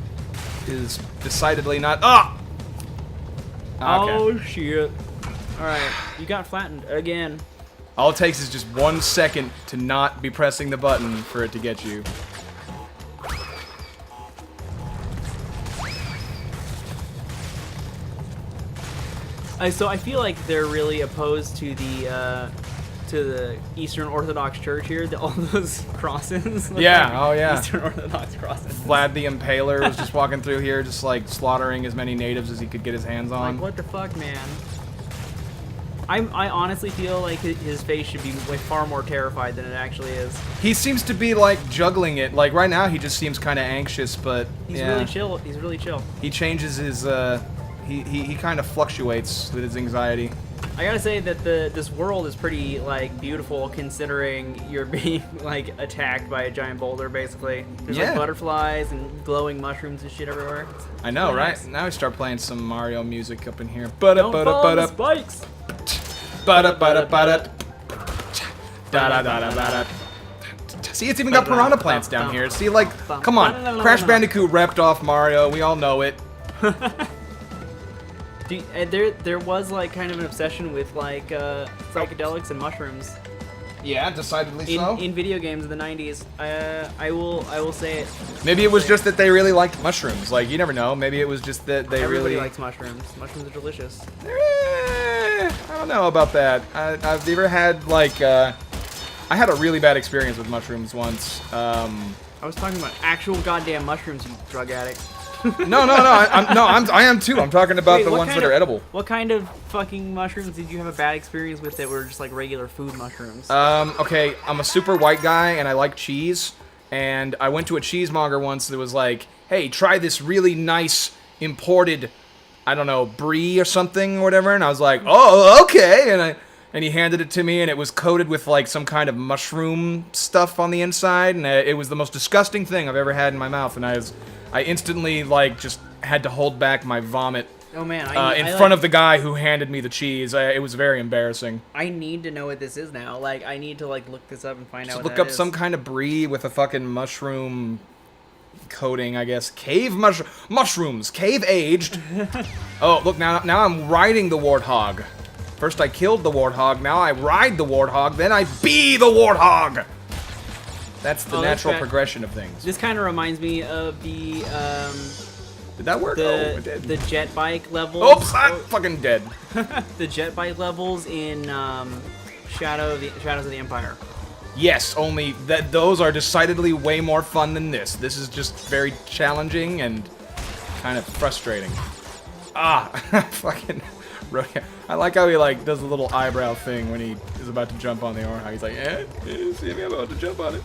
Speaker 1: is decidedly not. Ah! Okay.
Speaker 2: Oh shit. All right, you got flattened again.
Speaker 1: All it takes is just 1 second to not be pressing the button for it to get you.
Speaker 2: So I feel like they're really opposed to the Eastern Orthodox Church here. All those crosses. look
Speaker 1: Yeah,
Speaker 2: like
Speaker 1: oh, yeah.
Speaker 2: Eastern Orthodox crosses.
Speaker 1: Vlad the Impaler was just walking through here, just like slaughtering as many natives as he could get his hands on.
Speaker 2: Like what the fuck, man? I honestly feel like his face should be way far more terrified than it actually is.
Speaker 1: He seems to be like juggling it. Like right now, he just seems kind of anxious, but
Speaker 2: He's
Speaker 1: yeah.
Speaker 2: really chill. He's really chill.
Speaker 1: He changes his. He kind of fluctuates with his anxiety.
Speaker 2: I gotta say that this world is pretty like beautiful considering you're being like attacked by a giant boulder basically. There's
Speaker 1: Yeah.
Speaker 2: like butterflies and glowing mushrooms and shit everywhere.
Speaker 1: I know,
Speaker 2: Really
Speaker 1: right?
Speaker 2: nice.
Speaker 1: Now we start playing some Mario music up in here.
Speaker 2: Don't fall on the spikes.
Speaker 1: See, it's even got piranha plants down here. See, like, come on, Crash Bandicoot repped off Mario. We all know it.
Speaker 2: There was like kind of an obsession with like psychedelics and mushrooms
Speaker 1: Yeah, decidedly
Speaker 2: in video games in the 90s. I will say it.
Speaker 1: Maybe it was just that they really liked mushrooms. Like, you never know. Maybe it was just that they
Speaker 2: Everybody
Speaker 1: really
Speaker 2: likes mushrooms. Mushrooms are delicious.
Speaker 1: I don't know about that. I've never had like I had a really bad experience with mushrooms once.
Speaker 2: I was talking about actual goddamn mushrooms, you drug addict.
Speaker 1: I am too. I'm talking about
Speaker 2: Wait,
Speaker 1: the
Speaker 2: what
Speaker 1: ones
Speaker 2: kind
Speaker 1: that are
Speaker 2: of-
Speaker 1: edible.
Speaker 2: What kind of fucking mushrooms did you have a bad experience with that were just like regular food mushrooms?
Speaker 1: Okay, I'm a super white guy and I like cheese. And I went to a cheesemonger once that was like, hey, try this really nice imported I don't know, brie or something or whatever, and I was like, oh, okay, and he handed it to me, and it was coated with like some kind of mushroom stuff on the inside, and it was the most disgusting thing I've ever had in my mouth, and I instantly like just had to hold back my vomit.
Speaker 2: Oh man,
Speaker 1: in front of the guy who handed me the cheese. It was very embarrassing.
Speaker 2: I need to know what this is now. Like, I need to like look this up and find out.
Speaker 1: Just
Speaker 2: what
Speaker 1: look
Speaker 2: that
Speaker 1: up
Speaker 2: is.
Speaker 1: some kind of brie with a fucking mushroom coating, I guess. Mushrooms, cave aged. Oh, look now I'm riding the warthog. First I killed the warthog, now I ride the warthog, then I be the warthog. That's the natural progression of things.
Speaker 2: This kind of reminds me of the
Speaker 1: Did that work? It did.
Speaker 2: The jet bike levels.
Speaker 1: Oops, I'm fucking dead.
Speaker 2: The jet bike levels in Shadows of the Empire.
Speaker 1: Yes, only that those are decidedly way more fun than this. This is just very challenging and kind of frustrating. Fucking I like how he like does a little eyebrow thing when he is about to jump on the Orha. He's like, see me, I'm about to jump on it.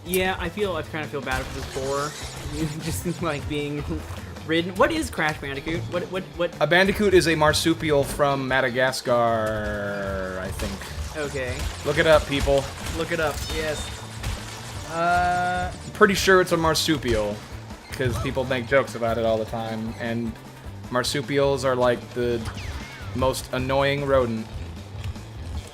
Speaker 2: Yeah, I kind of feel bad for this boar. Just like being ridden. What is Crash Bandicoot? What?
Speaker 1: A Bandicoot is a marsupial from Madagascar, I think.
Speaker 2: Okay.
Speaker 1: Look it up, people.
Speaker 2: Look it up. Yes.
Speaker 1: I'm pretty sure it's a marsupial, because people make jokes about it all the time, and marsupials are like the most annoying rodent.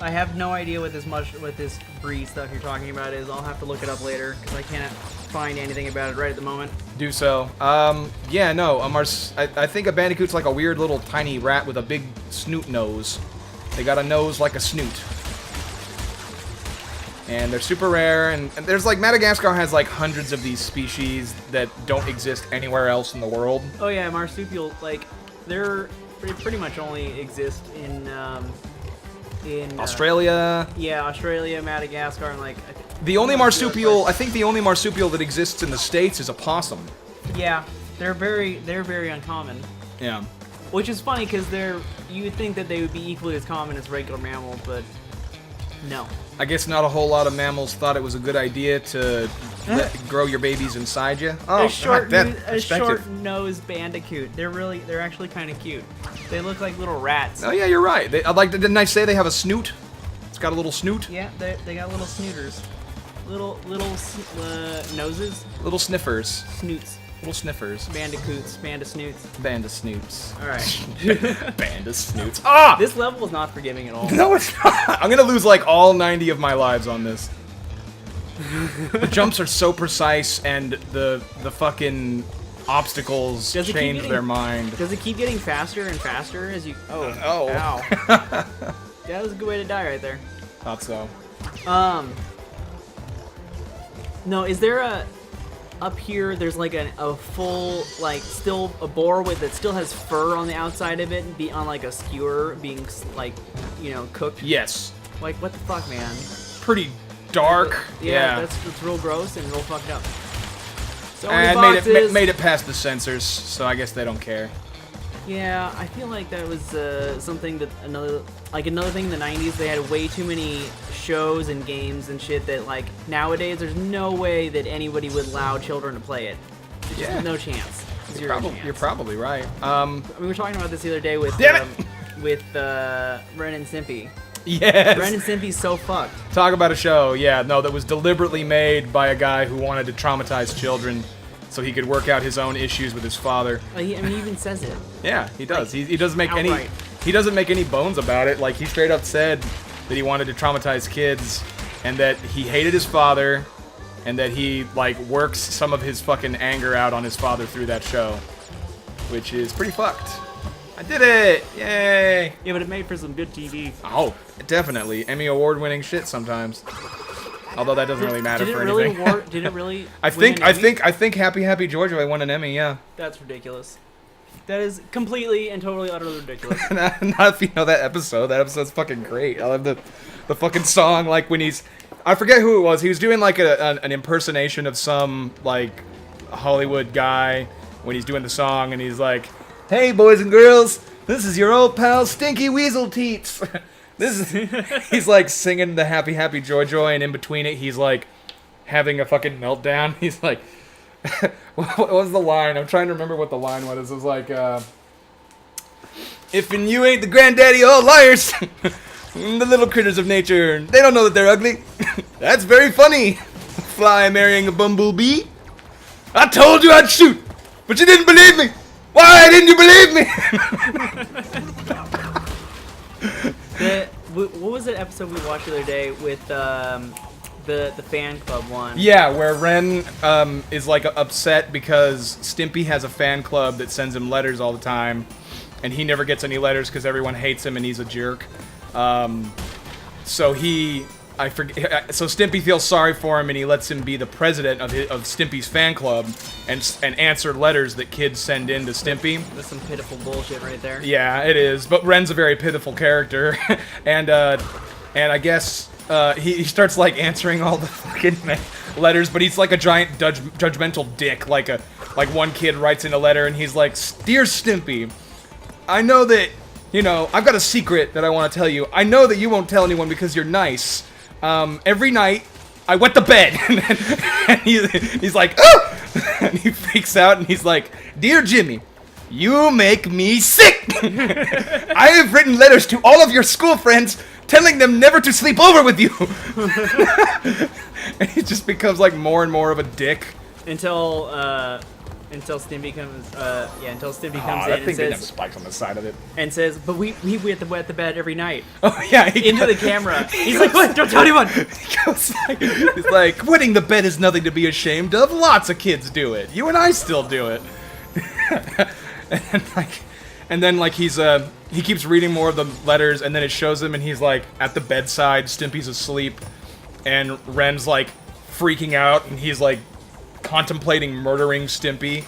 Speaker 2: I have no idea what this brie stuff you're talking about is. I'll have to look it up later because I can't find anything about it right at the moment.
Speaker 1: Do so. Yeah, no, I think a Bandicoot's like a weird little tiny rat with a big snoot nose. They got a nose like a snoot. And they're super rare, and there's like, Madagascar has like hundreds of these species that don't exist anywhere else in the world.
Speaker 2: Oh yeah, marsupial, like, they pretty much only exist in
Speaker 1: Australia.
Speaker 2: Yeah, Australia, Madagascar, and like...
Speaker 1: The only marsupial, I think the only marsupial that exists in the States is a possum.
Speaker 2: Yeah, they're very uncommon.
Speaker 1: Yeah.
Speaker 2: Which is funny, because you would think that they would be equally as common as regular mammals, but no.
Speaker 1: I guess not a whole lot of mammals thought it was a good idea to grow your babies inside you. Oh,
Speaker 2: a short-nosed bandicoot. They're actually kind of cute. They look like little rats.
Speaker 1: Oh yeah, you're right. Didn't I say they have a snoot? It's got a little snoot.
Speaker 2: Yeah, they got little snooters, little noses.
Speaker 1: Little sniffers.
Speaker 2: Snoots.
Speaker 1: Little sniffers.
Speaker 2: Bandicoots. Bandasnoots.
Speaker 1: Bandasnoots.
Speaker 2: All right.
Speaker 1: Bandasnoots. Ah!
Speaker 2: This level is not forgiving at all.
Speaker 1: No, it's not. I'm gonna lose like all 90 of my lives on this. The jumps are so precise, and the fucking obstacles change their mind.
Speaker 2: Does it keep getting faster and faster as you... Oh.
Speaker 1: Oh.
Speaker 2: Ow. That was a good way to die right there.
Speaker 1: Thought so.
Speaker 2: No, is there up here, there's like a full, like, still a boar that still has fur on the outside of it and be on like a skewer being, like, you know, cooked?
Speaker 1: Yes.
Speaker 2: Like, what the fuck, man?
Speaker 1: Pretty dark. Yeah.
Speaker 2: That's real gross and real fucked up. So
Speaker 1: and made it past the censors, so I guess they don't care.
Speaker 2: Yeah, I feel like that was something that another thing in the 90s. They had way too many shows and games and shit that, like, nowadays there's no way that anybody would allow children to play it. There's just no chance. Zero chance.
Speaker 1: You're probably right.
Speaker 2: We were talking about this the other day with with Ren and Stimpy.
Speaker 1: Yes.
Speaker 2: Ren and Stimpy's so fucked.
Speaker 1: Talk about a show, that was deliberately made by a guy who wanted to traumatize children so he could work out his own issues with his father.
Speaker 2: He even says it.
Speaker 1: Yeah, he does.
Speaker 2: Like,
Speaker 1: he doesn't make
Speaker 2: outright.
Speaker 1: he doesn't make any bones about it. Like, he straight up said that he wanted to traumatize kids and that he hated his father and that he, like, works some of his fucking anger out on his father through that show, which is pretty fucked. I did it! Yay!
Speaker 2: Yeah, but it made for some good TV.
Speaker 1: Oh, definitely. Emmy award-winning shit sometimes. Although that doesn't really matter for
Speaker 2: really
Speaker 1: anything.
Speaker 2: Did it really?
Speaker 1: I think Happy Happy Georgia won an Emmy. Yeah.
Speaker 2: That's ridiculous. That is completely and totally utterly ridiculous.
Speaker 1: Not if you know that episode. That episode's fucking great. I love the fucking song. Like when I forget who it was. He was doing like an impersonation of some like Hollywood guy when he's doing the song, and he's like, "Hey boys and girls, this is your old pal Stinky Weasel Teats." He's like singing the Happy Happy Joy Joy, and in between it he's like having a fucking meltdown. He's like, What was the line? I'm trying to remember what the line was. It was like, if and you ain't the granddaddy of all liars, the little critters of nature, they don't know that they're ugly. That's very funny. Fly marrying a bumblebee. I told you I'd shoot, but you didn't believe me. Why didn't you believe me?
Speaker 2: What was that episode we watched the other day with the fan club one?
Speaker 1: Yeah, where Ren is like upset because Stimpy has a fan club that sends him letters all the time, and he never gets any letters because everyone hates him and he's a jerk. So Stimpy feels sorry for him and he lets him be the president of Stimpy's fan club and answer letters that kids send in to Stimpy.
Speaker 2: That's some pitiful bullshit right there.
Speaker 1: Yeah, it is. But Ren's a very pitiful character, and I guess he starts like answering all the fucking letters, but he's like a giant judgmental dick. Like one kid writes in a letter and he's like, "Dear Stimpy, I know that, you know, I've got a secret that I want to tell you. I know that you won't tell anyone because you're nice. Every night, I wet the bed." And he's like, "Oh!" And he freaks out and he's like, "Dear Jimmy, you make me sick. I have written letters to all of your school friends telling them never to sleep over with you." And he just becomes like more and more of a dick.
Speaker 2: Until Stimpy comes, until Stimpy comes in
Speaker 1: That
Speaker 2: and
Speaker 1: thing didn't have
Speaker 2: says,
Speaker 1: spikes on the side of it.
Speaker 2: "But we wet the bed every night."
Speaker 1: Oh yeah,
Speaker 2: Into the camera. He's like, "What? Don't tell anyone."
Speaker 1: He's like, wetting the bed is nothing to be ashamed of. Lots of kids do it. You and I still do it. And then he keeps reading more of the letters, and then it shows him, and he's like at the bedside. Stimpy's asleep, and Ren's like freaking out, and he's like contemplating murdering Stimpy.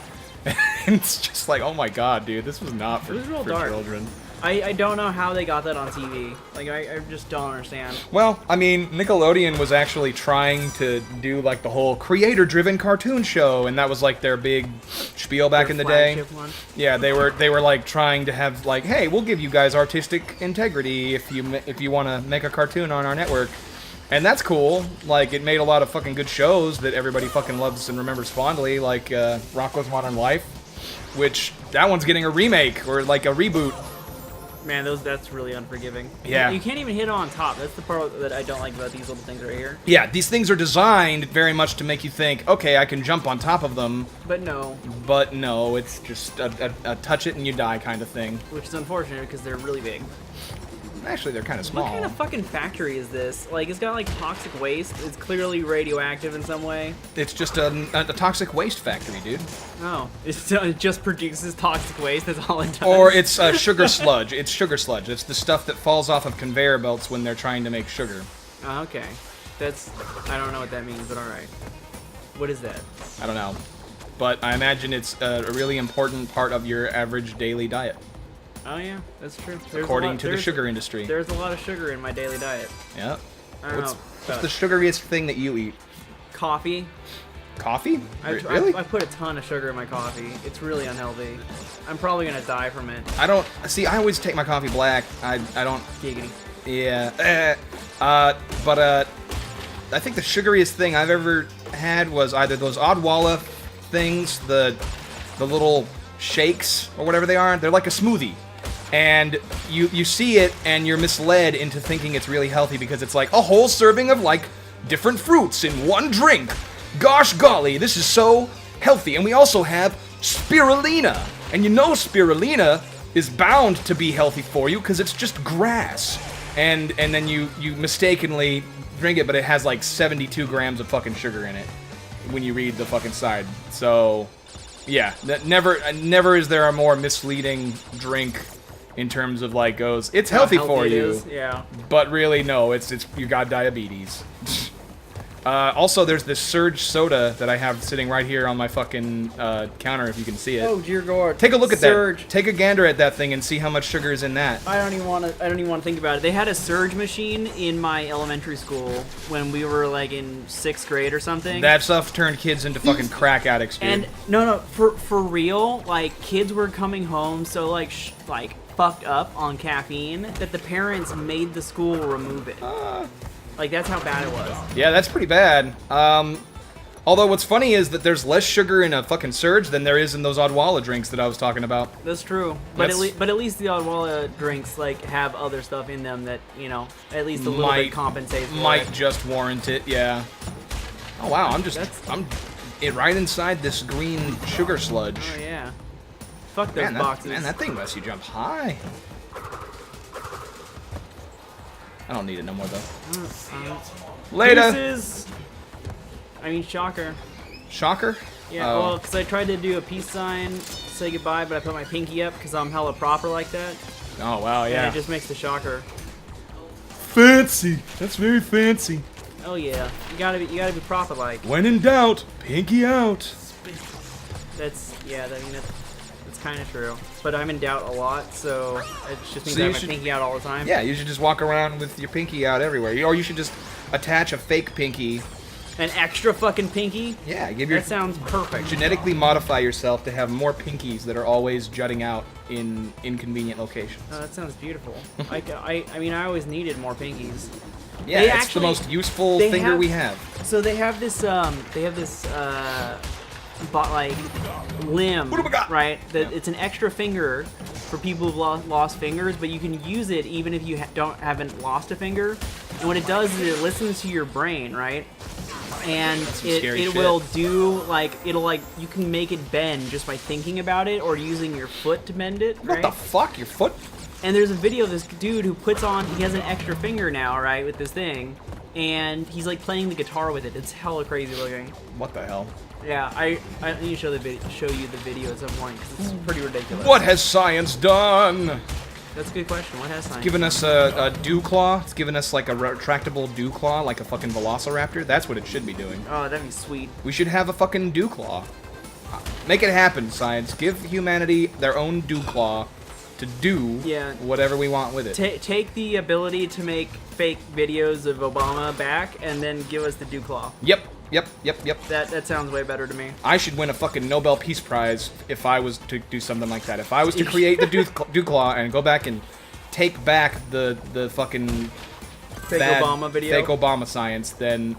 Speaker 1: And it's just like, oh my god, dude, this was not for children.
Speaker 2: I don't know how they got that on TV. Like, I just don't understand.
Speaker 1: Well, I mean, Nickelodeon was actually trying to do, like, the whole creator-driven cartoon show, and that was, like, their big spiel back in the day.
Speaker 2: One.
Speaker 1: Yeah, they were, like, trying to have, like, hey, we'll give you guys artistic integrity if you want to make a cartoon on our network. And that's cool. Like, it made a lot of fucking good shows that everybody fucking loves and remembers fondly, like, Rocko's Modern Life, which, that one's getting a remake, or, like, a reboot.
Speaker 2: Man, that's really unforgiving.
Speaker 1: Yeah.
Speaker 2: You can't even hit on top. That's the part that I don't like about these little things right here.
Speaker 1: Yeah, these things are designed very much to make you think, okay, I can jump on top of them.
Speaker 2: But no.
Speaker 1: But no, it's just a touch it and you die kind of thing.
Speaker 2: Which is unfortunate because they're really big.
Speaker 1: Actually, they're kind of small.
Speaker 2: What kind of fucking factory is this? Like, it's got like toxic waste. It's clearly radioactive in some way.
Speaker 1: It's just a toxic waste factory, dude.
Speaker 2: Oh, it just produces toxic waste. That's all it does.
Speaker 1: Or it's sugar sludge. It's sugar sludge. It's the stuff that falls off of conveyor belts when they're trying to make sugar.
Speaker 2: Oh, okay. I don't know what that means, but all right. What is that?
Speaker 1: I don't know, but I imagine it's a really important part of your average daily diet.
Speaker 2: Oh yeah, that's true.
Speaker 1: According to the sugar industry.
Speaker 2: There's a lot of sugar in my daily diet.
Speaker 1: Yeah.
Speaker 2: I don't know.
Speaker 1: What's the sugariest thing that you eat?
Speaker 2: Coffee.
Speaker 1: Coffee?
Speaker 2: Really? I put a ton of sugar in my coffee. It's really unhealthy. I'm probably gonna die from it.
Speaker 1: I don't see. I always take my coffee black. I don't.
Speaker 2: Giggity.
Speaker 1: Yeah. But I think the sugariest thing I've ever had was either those Odwalla things, the little shakes or whatever they are. They're like a smoothie. And you see it and you're misled into thinking it's really healthy because it's like a whole serving of like different fruits in one drink. Gosh golly, this is so healthy. And we also have spirulina. And you know spirulina is bound to be healthy for you because it's just grass. And then you mistakenly drink it, but it has like 72 grams of fucking sugar in it when you read the fucking side. So yeah, that never is there a more misleading drink in terms of like goes, it's healthy for you.
Speaker 2: Yeah.
Speaker 1: But really, no, it's you got diabetes. Also, there's this Surge soda that I have sitting right here on my fucking counter, if you can see it.
Speaker 2: Oh dear God!
Speaker 1: Take a look at
Speaker 2: Surge.
Speaker 1: that. Take a gander at that thing and see how much sugar is in that.
Speaker 2: I don't even want to think about it. They had a Surge machine in my elementary school when we were like in 6th grade or something.
Speaker 1: That stuff turned kids into fucking crack addicts, dude.
Speaker 2: And no, for real, like kids were coming home so like fucked up on caffeine that the parents made the school remove it. Like, that's how bad it was.
Speaker 1: Yeah, that's pretty bad. Although what's funny is that there's less sugar in a fucking Surge than there is in those Odwalla drinks that I was talking about.
Speaker 2: That's true. But at least the Odwalla drinks like have other stuff in them that, you know, at least a little bit compensates for
Speaker 1: might
Speaker 2: it.
Speaker 1: just warrant it, yeah. Oh wow, I'm right inside this green sugar sludge.
Speaker 2: Oh yeah. Fuck those boxes.
Speaker 1: Man, that thing lets you jump high. I don't need it no more though. Later.
Speaker 2: Deuces. I mean, shocker.
Speaker 1: Shocker?
Speaker 2: Yeah, well, because I tried to do a peace sign to say goodbye, but I put my pinky up because I'm hella proper like that.
Speaker 1: Oh wow, yeah.
Speaker 2: And it just makes the shocker.
Speaker 1: Fancy. That's very fancy.
Speaker 2: Oh yeah, you gotta be proper like.
Speaker 1: When in doubt, pinky out.
Speaker 2: That's kind of true. But I'm in doubt a lot, so it just means
Speaker 1: So
Speaker 2: I
Speaker 1: you
Speaker 2: have
Speaker 1: should-
Speaker 2: my pinky out all the time.
Speaker 1: Yeah, you should just walk around with your pinky out everywhere. Or you should just attach a fake pinky.
Speaker 2: An extra fucking pinky.
Speaker 1: Yeah, give your
Speaker 2: That sounds perfect.
Speaker 1: genetically modify yourself to have more pinkies that are always jutting out in inconvenient locations.
Speaker 2: Oh, that sounds beautiful. I mean, I always needed more pinkies.
Speaker 1: Yeah,
Speaker 2: They
Speaker 1: it's
Speaker 2: actually-
Speaker 1: the most useful
Speaker 2: they
Speaker 1: finger
Speaker 2: have-
Speaker 1: we have.
Speaker 2: So they have this like limb,
Speaker 1: What do we got?
Speaker 2: right? That it's an extra finger for people who've lost fingers, but you can use it even if you haven't lost a finger. And what it does is it listens to your brain, right? And
Speaker 1: scary
Speaker 2: it
Speaker 1: shit.
Speaker 2: will do like you can make it bend just by thinking about it or using your foot to bend it,
Speaker 1: What
Speaker 2: right?
Speaker 1: the fuck? Your foot?
Speaker 2: And there's a video of this dude who he has an extra finger now, right, with this thing, and he's like playing the guitar with it. It's hella crazy looking.
Speaker 1: What the hell?
Speaker 2: Yeah, I need to show you the video at some point because it's pretty ridiculous.
Speaker 1: What has science done?
Speaker 2: That's a good question. What has science?
Speaker 1: Given us a dew claw. It's given us like a retractable dew claw, like a fucking velociraptor. That's what it should be doing.
Speaker 2: Oh, that'd be sweet.
Speaker 1: We should have a fucking dew claw. Make it happen, science. Give humanity their own dew claw to do whatever we want with it.
Speaker 2: Take the ability to make fake videos of Obama back, and then give us the dew claw.
Speaker 1: Yep.
Speaker 2: That sounds way better to me.
Speaker 1: I should win a fucking Nobel Peace Prize if I was to do something like that. If I was to create the dew claw and go back and take back the fucking
Speaker 2: Fake Obama video.
Speaker 1: fake Obama science, then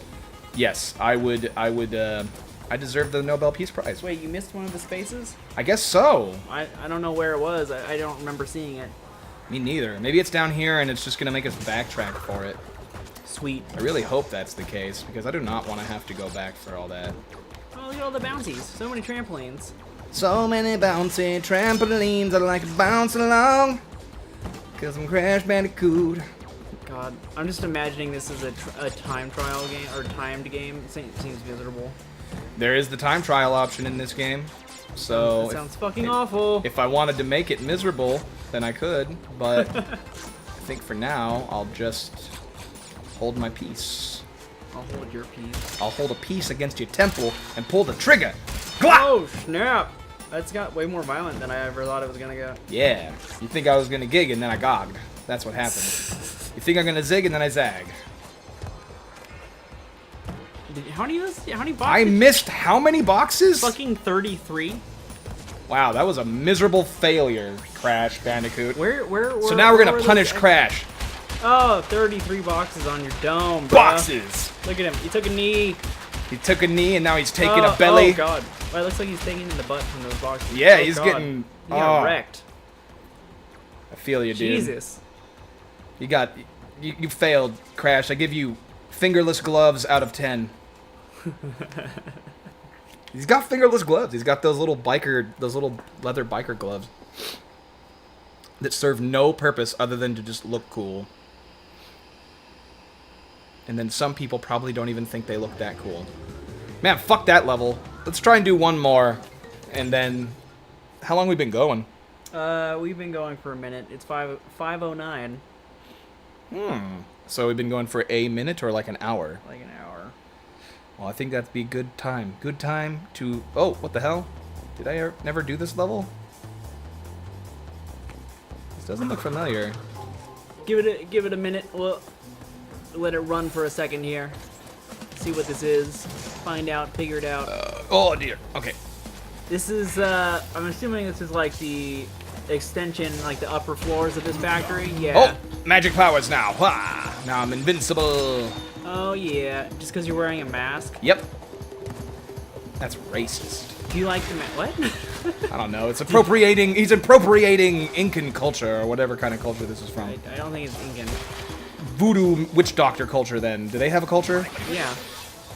Speaker 1: yes, I deserve the Nobel Peace Prize.
Speaker 2: Wait, you missed one of his faces?
Speaker 1: I guess so.
Speaker 2: I don't know where it was. I don't remember seeing it.
Speaker 1: Me neither. Maybe it's down here and it's just gonna make us backtrack for it.
Speaker 2: Sweet.
Speaker 1: I really hope that's the case because I do not want to have to go back for all that.
Speaker 2: Oh, look at all the bouncies. So many trampolines.
Speaker 1: So many bouncy trampolines I like to bounce along. Cause I'm Crash Bandicoot.
Speaker 2: God, I'm just imagining this as a time trial game or timed game. It seems miserable.
Speaker 1: There is the time trial option in this game. So
Speaker 2: That sounds fucking awful.
Speaker 1: if I wanted to make it miserable, then I could, but I think for now I'll just hold my peace.
Speaker 2: I'll hold your piece.
Speaker 1: I'll hold a piece against your temple and pull the trigger.
Speaker 2: Oh snap! That's got way more violent than I ever thought it was gonna go.
Speaker 1: Yeah, you think I was gonna gig and then I gogged. That's what happened. You think I'm gonna zig and then I zag.
Speaker 2: How many boxes?
Speaker 1: I missed how many boxes?
Speaker 2: Fucking 33.
Speaker 1: Wow, that was a miserable failure, Crash Bandicoot.
Speaker 2: Where
Speaker 1: So now we're
Speaker 2: where
Speaker 1: gonna
Speaker 2: were
Speaker 1: punish
Speaker 2: those-
Speaker 1: Crash.
Speaker 2: Oh, 33 boxes on your dome, bruh.
Speaker 1: Boxes!
Speaker 2: Look at him. He took a knee.
Speaker 1: He took a knee and now he's taking a belly.
Speaker 2: Oh god. Well, it looks like he's taking in the butt from those boxes.
Speaker 1: Yeah,
Speaker 2: Oh,
Speaker 1: he's
Speaker 2: God.
Speaker 1: getting.
Speaker 2: He got
Speaker 1: oh,
Speaker 2: wrecked.
Speaker 1: I feel you, dude.
Speaker 2: Jesus.
Speaker 1: You failed, Crash. I give you fingerless gloves out of 10. He's got fingerless gloves. He's got those little leather biker gloves that serve no purpose other than to just look cool. And then some people probably don't even think they look that cool. Man, fuck that level. Let's try and do one more. And then, how long we been going?
Speaker 2: We've been going for a minute. It's 5:09.
Speaker 1: So we've been going for a minute or like an hour?
Speaker 2: Like an hour.
Speaker 1: Well, I think that'd be good time. Good time to... Oh, what the hell? Did I never do this level? This doesn't look familiar.
Speaker 2: Give it a minute. We'll let it run for a second here. See what this is. Find out. Figure it out.
Speaker 1: Oh, dear. Okay.
Speaker 2: This is, I'm assuming this is like the extension, like the upper floors of this factory. Yeah.
Speaker 1: Oh, magic powers now. Wah! Now I'm invincible.
Speaker 2: Oh, yeah. Just because you're wearing a mask?
Speaker 1: Yep. That's racist.
Speaker 2: Do you like the what?
Speaker 1: I don't know. It's appropriating. He's appropriating Incan culture or whatever kind of culture this is from.
Speaker 2: I don't think it's Incan.
Speaker 1: Voodoo witch doctor culture. Then do they have a culture?
Speaker 2: Yeah.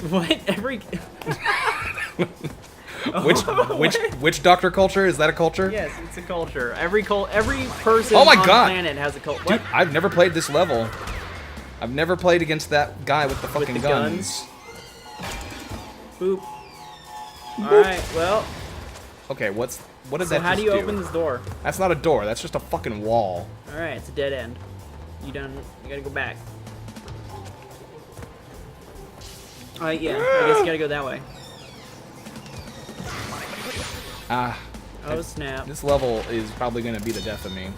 Speaker 2: What? Every.
Speaker 1: Witch doctor culture? Is that a culture?
Speaker 2: Yes, it's a culture. Every person
Speaker 1: Oh my
Speaker 2: on
Speaker 1: God.
Speaker 2: the planet has a culture.
Speaker 1: Dude, I've never played this level. I've never played against that guy with the fucking
Speaker 2: the
Speaker 1: guns.
Speaker 2: Boop. Alright, well.
Speaker 1: Okay, what did
Speaker 2: So
Speaker 1: that
Speaker 2: how
Speaker 1: just
Speaker 2: do you open this door?
Speaker 1: That's not a door. That's just a fucking wall.
Speaker 2: Alright, it's a dead end. You done? You gotta go back. Alright, yeah. I guess you gotta go that way.
Speaker 1: Ah,
Speaker 2: Oh snap!
Speaker 1: this level is probably gonna be the death of me.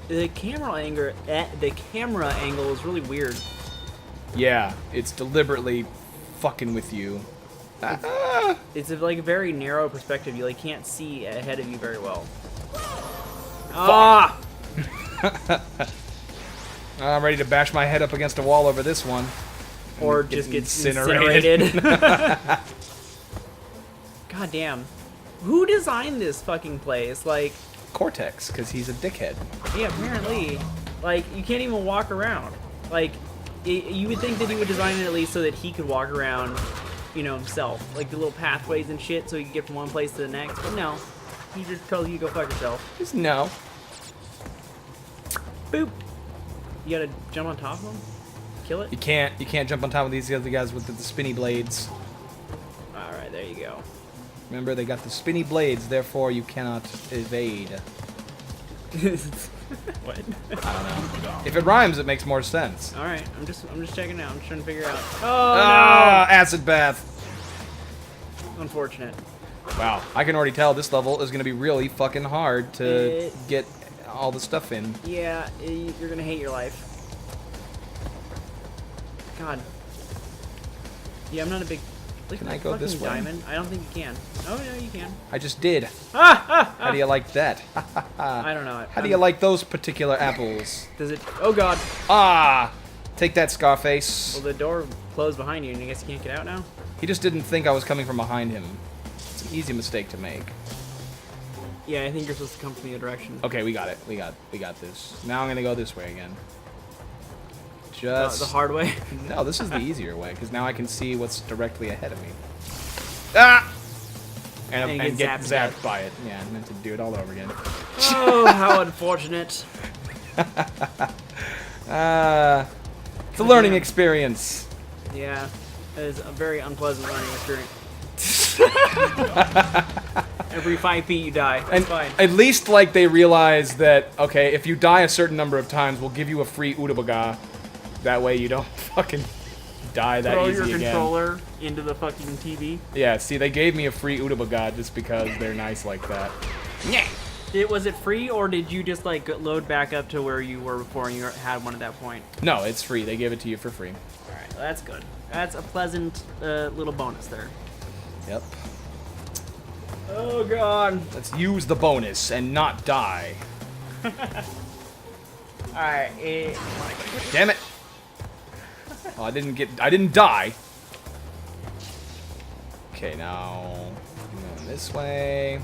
Speaker 2: The camera angle is really weird.
Speaker 1: Yeah, it's deliberately fucking with you. Ah.
Speaker 2: It's like a very narrow perspective. You like can't see ahead of you very well. Ah!
Speaker 1: I'm ready to bash my head up against a wall over this one.
Speaker 2: Or
Speaker 1: And
Speaker 2: just get
Speaker 1: incinerated.
Speaker 2: incinerated. God damn. Who designed this fucking place? Like,
Speaker 1: Cortex, because he's a dickhead.
Speaker 2: yeah, apparently. Like, you can't even walk around. Like, you would think that he would design it at least so that he could walk around, you know, himself. Like the little pathways and shit so he could get from one place to the next. But no. He just tells you to go fuck yourself.
Speaker 1: Just no.
Speaker 2: Boop. You gotta jump on top of him? Kill it?
Speaker 1: You can't jump on top of these other guys with the spinny blades.
Speaker 2: Alright, there you go.
Speaker 1: Remember, they got the spinny blades, therefore you cannot evade.
Speaker 2: What?
Speaker 1: I don't know. If it rhymes, it makes more sense.
Speaker 2: Alright, I'm just checking out. I'm just trying to figure out. Oh
Speaker 1: Ah, acid bath.
Speaker 2: no! Unfortunate.
Speaker 1: Wow, I can already tell this level is gonna be really fucking hard to
Speaker 2: It-
Speaker 1: get all the stuff in.
Speaker 2: Yeah, you're gonna hate your life. God. Yeah, I'm not a big. Look
Speaker 1: Can
Speaker 2: at
Speaker 1: I
Speaker 2: that
Speaker 1: go
Speaker 2: fucking
Speaker 1: this way?
Speaker 2: diamond. I don't think you can. Oh no, you can.
Speaker 1: I just did.
Speaker 2: Ah!
Speaker 1: How do you like that?
Speaker 2: I don't know.
Speaker 1: How do you like those particular apples?
Speaker 2: Does it? Oh God.
Speaker 1: Ah! Take that, Scarface.
Speaker 2: Well, the door closed behind you, and I guess you can't get out now.
Speaker 1: He just didn't think I was coming from behind him. It's an easy mistake to make.
Speaker 2: Yeah, I think you're supposed to come from the other direction.
Speaker 1: Okay, we got it. We got this. Now I'm gonna go this way again. Just
Speaker 2: The hard way.
Speaker 1: No, this is the easier way because now I can see what's directly ahead of me. Ah! And
Speaker 2: And
Speaker 1: get
Speaker 2: zapped
Speaker 1: zapped by it. Yeah, I meant to do it all over again.
Speaker 2: Oh, how unfortunate.
Speaker 1: It's a learning experience.
Speaker 2: Yeah, it is a very unpleasant learning experience. Every 5 feet you die. That's
Speaker 1: And
Speaker 2: fine.
Speaker 1: at least like they realize that okay, if you die a certain number of times, we'll give you a free Utabaga. That way you don't fucking die that
Speaker 2: Throw
Speaker 1: easy
Speaker 2: your
Speaker 1: again.
Speaker 2: controller into the fucking TV.
Speaker 1: Yeah, see, they gave me a free Utabaga just because they're nice like that. Yeah.
Speaker 2: Was it free, or did you just like load back up to where you were before and you had one at that point?
Speaker 1: No, it's free. They gave it to you for free.
Speaker 2: All right, well, that's good. That's a pleasant little bonus there.
Speaker 1: Yep.
Speaker 2: Oh God.
Speaker 1: Let's use the bonus and not die.
Speaker 2: All right.
Speaker 1: Damn it. Oh, I didn't die. Okay, now going this way.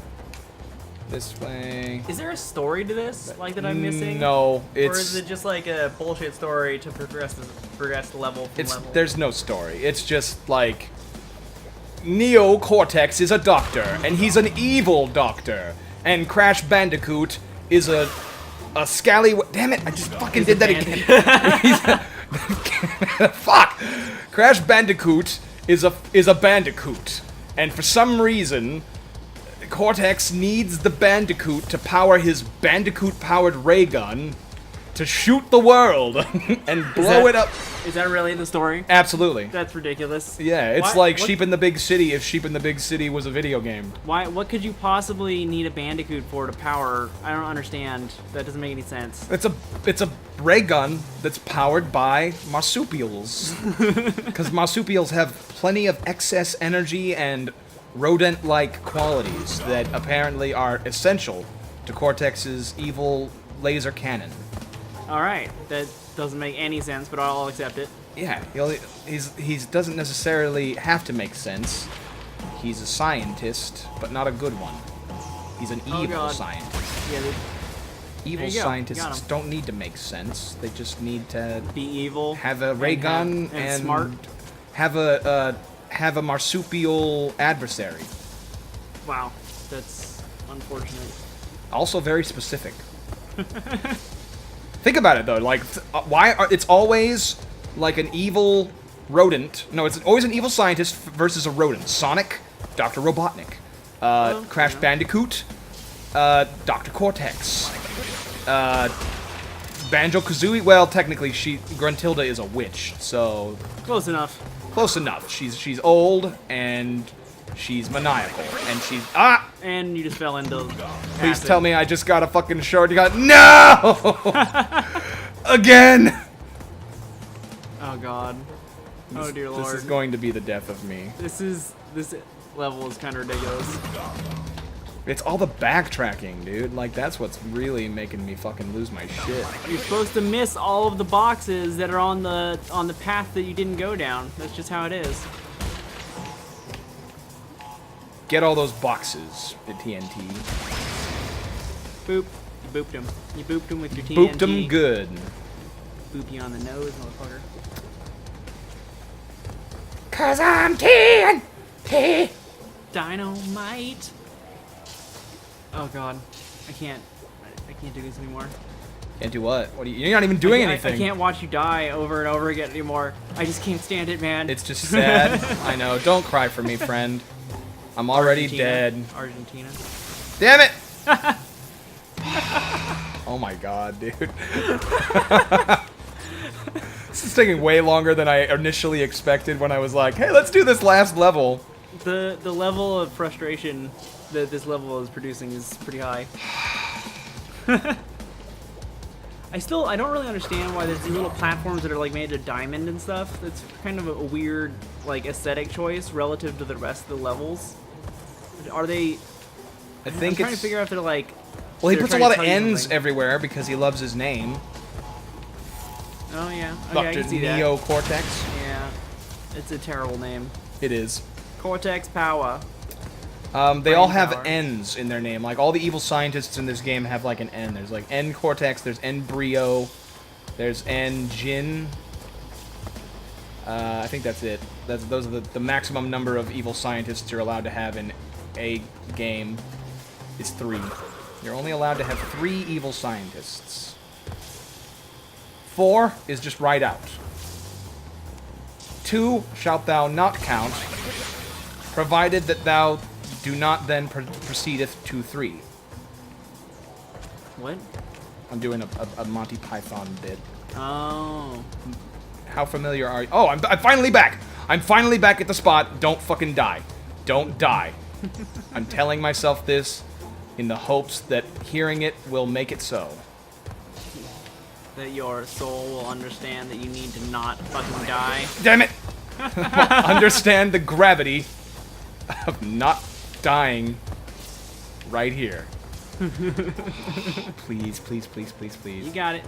Speaker 1: This way.
Speaker 2: Is there a story to this, like that I'm missing?
Speaker 1: No,
Speaker 2: Or is it just like a bullshit story to progress the level from level?
Speaker 1: There's no story. It's just like Neo Cortex is a doctor, and he's an evil doctor, and Crash Bandicoot is a scallywag. Damn it! I just fucking did that again. Fuck! Crash Bandicoot is a bandicoot, and for some reason, Cortex needs the Bandicoot to power his Bandicoot-powered ray gun to shoot the world and blow it up.
Speaker 2: Is that really the story?
Speaker 1: Absolutely.
Speaker 2: That's ridiculous.
Speaker 1: Yeah, it's like Sheep in the Big City if Sheep in the Big City was a video game.
Speaker 2: Why? What could you possibly need a Bandicoot for to power? I don't understand. That doesn't make any sense.
Speaker 1: It's a ray gun that's powered by marsupials. Because marsupials have plenty of excess energy and rodent-like qualities that apparently are essential to Cortex's evil laser cannon.
Speaker 2: All right, that doesn't make any sense, but I'll accept it.
Speaker 1: Yeah, he doesn't necessarily have to make sense. He's a scientist, but not a good one. He's an evil
Speaker 2: God.
Speaker 1: scientist.
Speaker 2: Yeah,
Speaker 1: Evil
Speaker 2: you go.
Speaker 1: scientists don't need to make sense. They just need to
Speaker 2: be evil.
Speaker 1: have a ray gun
Speaker 2: and smart.
Speaker 1: have a marsupial adversary.
Speaker 2: Wow, that's unfortunate.
Speaker 1: Also very specific. Think about it though, like it's always like an evil rodent. No, it's always an evil scientist versus a rodent. Sonic, Dr. Robotnik. Crash Bandicoot, Dr. Cortex. Banjo-Kazooie, well, technically, Gruntilda is a witch, so...
Speaker 2: Close enough.
Speaker 1: Close enough. She's old, and she's maniacal, and she's... Ah!
Speaker 2: And you just fell into...
Speaker 1: Please
Speaker 2: acid.
Speaker 1: tell me I just got a fucking shard. You got... No! Again!
Speaker 2: Oh, God. Oh, dear Lord.
Speaker 1: This is going to be the death of me.
Speaker 2: This level is kind of ridiculous.
Speaker 1: It's all the backtracking, dude. Like, that's what's really making me fucking lose my shit.
Speaker 2: You're supposed to miss all of the boxes that are on the path that you didn't go down. That's just how it is.
Speaker 1: Get all those boxes, the TNT.
Speaker 2: Boop. You booped him. You booped him with your TNT.
Speaker 1: Booped them good.
Speaker 2: Boop you on the nose, motherfucker.
Speaker 1: 'Cause I'm TNT!
Speaker 2: Dynamite. Oh God, I can't do this anymore.
Speaker 1: Can't do what? What are you're not even doing anything.
Speaker 2: I can't watch you die over and over again anymore. I just can't stand it, man.
Speaker 1: It's just sad. I know. Don't cry for me, friend. I'm already dead.
Speaker 2: Argentina.
Speaker 1: Damn it! Oh my God, dude. This is taking way longer than I initially expected when I was like, hey, let's do this last level.
Speaker 2: The level of frustration that this level is producing is pretty high. I don't really understand why there's these little platforms that are like made of diamond and stuff. That's kind of a weird like aesthetic choice relative to the rest of the levels. Are they?
Speaker 1: I think
Speaker 2: I'm trying
Speaker 1: it's...
Speaker 2: to figure out if they're like.
Speaker 1: Well, he
Speaker 2: they're
Speaker 1: puts a
Speaker 2: trying
Speaker 1: lot
Speaker 2: to
Speaker 1: of
Speaker 2: tell you
Speaker 1: N's
Speaker 2: something.
Speaker 1: everywhere because he loves his name.
Speaker 2: Oh yeah. Okay, I
Speaker 1: Dr.
Speaker 2: can see that.
Speaker 1: Neo Cortex.
Speaker 2: Yeah. It's a terrible name.
Speaker 1: It is.
Speaker 2: Cortex Power.
Speaker 1: They all
Speaker 2: Brain
Speaker 1: have
Speaker 2: power.
Speaker 1: N's in their name. Like, all the evil scientists in this game have, like, an N. There's, like, N Cortex, there's N Brio, there's N Jin. I think that's it. Those are the maximum number of evil scientists you're allowed to have in a game. Is 3. You're only allowed to have 3 evil scientists. 4 is just right out. 2 shalt thou not count, provided that thou do not then proceedeth to 3.
Speaker 2: What?
Speaker 1: I'm doing a Monty Python bit.
Speaker 2: Oh.
Speaker 1: How familiar are you? Oh, I'm finally back! I'm finally back at the spot. Don't fucking die. Don't die. I'm telling myself this in the hopes that hearing it will make it so.
Speaker 2: That your soul will understand that you need to not fucking die.
Speaker 1: Damn it! Understand the gravity of not dying right here. Please, please, please, please, please.
Speaker 2: You got it.